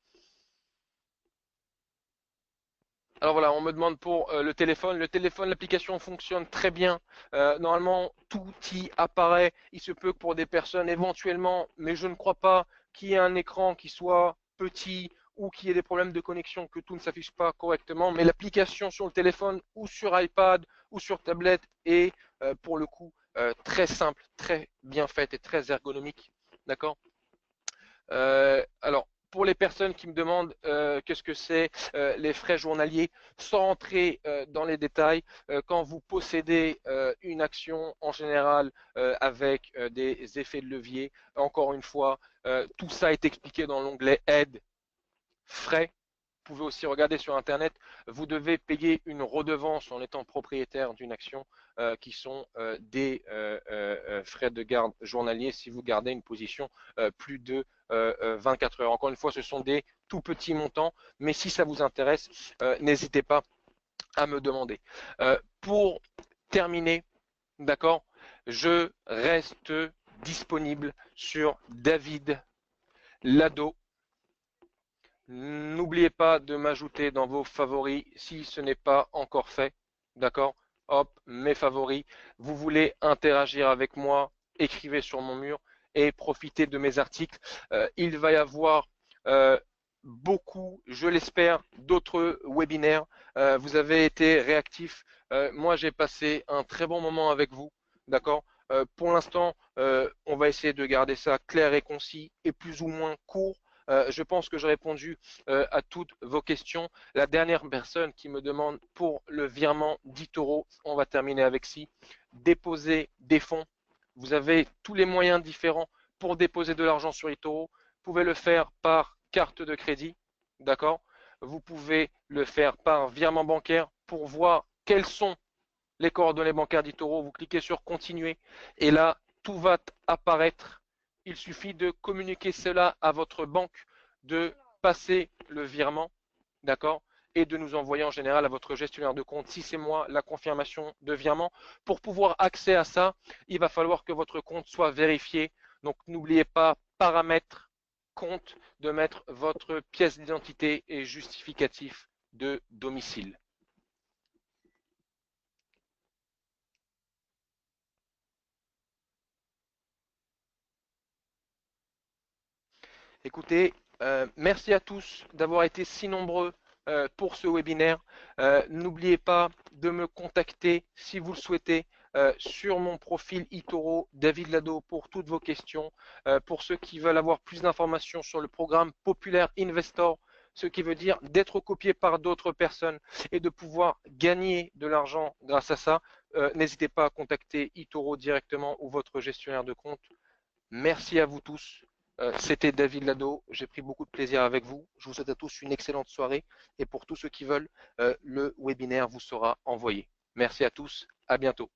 Alors voilà, on me demande pour le téléphone. Le téléphone, l'application fonctionne très bien. Normalement, tout y apparaît. Il se peut que pour des personnes éventuellement, mais je ne crois pas qu'il y ait un écran qui soit petit ou qu'il y ait des problèmes de connexion, que tout ne s'affiche pas correctement. Mais l'application sur le téléphone ou sur iPad ou sur tablette est pour le coup très simple, très bien faite et très ergonomique. D'accord? Alors, pour les personnes qui me demandent qu'est-ce que c'est les frais journaliers, sans rentrer dans les détails, quand vous possédez une action en général avec des effets de levier, encore une fois, tout ça est expliqué dans l'onglet aide, frais. Vous pouvez aussi regarder sur Internet, vous devez payer une redevance en étant propriétaire d'une action qui sont des frais de garde journaliers si vous gardez une position plus de 24 heures. Encore une fois, ce sont des tout petits montants, mais si ça vous intéresse, n'hésitez pas à me demander. Pour terminer, d'accord, je reste disponible sur David Lado N'oubliez pas de m'ajouter dans vos favoris si ce n'est pas encore fait. D'accord? Hop, mes favoris. Vous voulez interagir avec moi, écrivez sur mon mur et profitez de mes articles. Il va y avoir euh, beaucoup, je l'espère, d'autres webinaires. Vous avez été réactifs. Moi, j'ai passé un très bon moment avec vous. D'accord? Pour l'instant, on va essayer de garder ça clair et concis et plus ou moins court. Je pense que j'ai répondu à toutes vos questions. La dernière personne qui me demande pour le virement d'eToro, on va terminer avec ci, déposer des fonds. Vous avez tous les moyens différents pour déposer de l'argent sur eToro. Vous pouvez le faire par carte de crédit, d'accord? Vous pouvez le faire par virement bancaire pour voir quelles sont les coordonnées bancaires d'eToro. Vous cliquez sur continuer et là, tout va apparaître. Il suffit de communiquer cela à votre banque, de passer le virement, d'accord, et de nous envoyer en général à votre gestionnaire de compte, si c'est moi, la confirmation de virement. Pour pouvoir accéder à ça, il va falloir que votre compte soit vérifié. Donc n'oubliez pas, paramètres, compte, de mettre votre pièce d'identité et justificatif de domicile. Écoutez, merci à tous d'avoir été si nombreux pour ce webinaire. N'oubliez pas de me contacter si vous le souhaitez sur mon profil eToro, David Lado, pour toutes vos questions. Pour ceux qui veulent avoir plus d'informations sur le programme Populaire Investor, ce qui veut dire d'être copié par d'autres personnes et de pouvoir gagner de l'argent grâce à ça, n'hésitez pas à contacter eToro directement ou votre gestionnaire de compte. Merci à vous tous. C'était David Lado. J'ai pris beaucoup de plaisir avec vous. Je vous souhaite à tous une excellente soirée. Et pour tous ceux qui veulent, le webinaire vous sera envoyé. Merci à tous. À bientôt.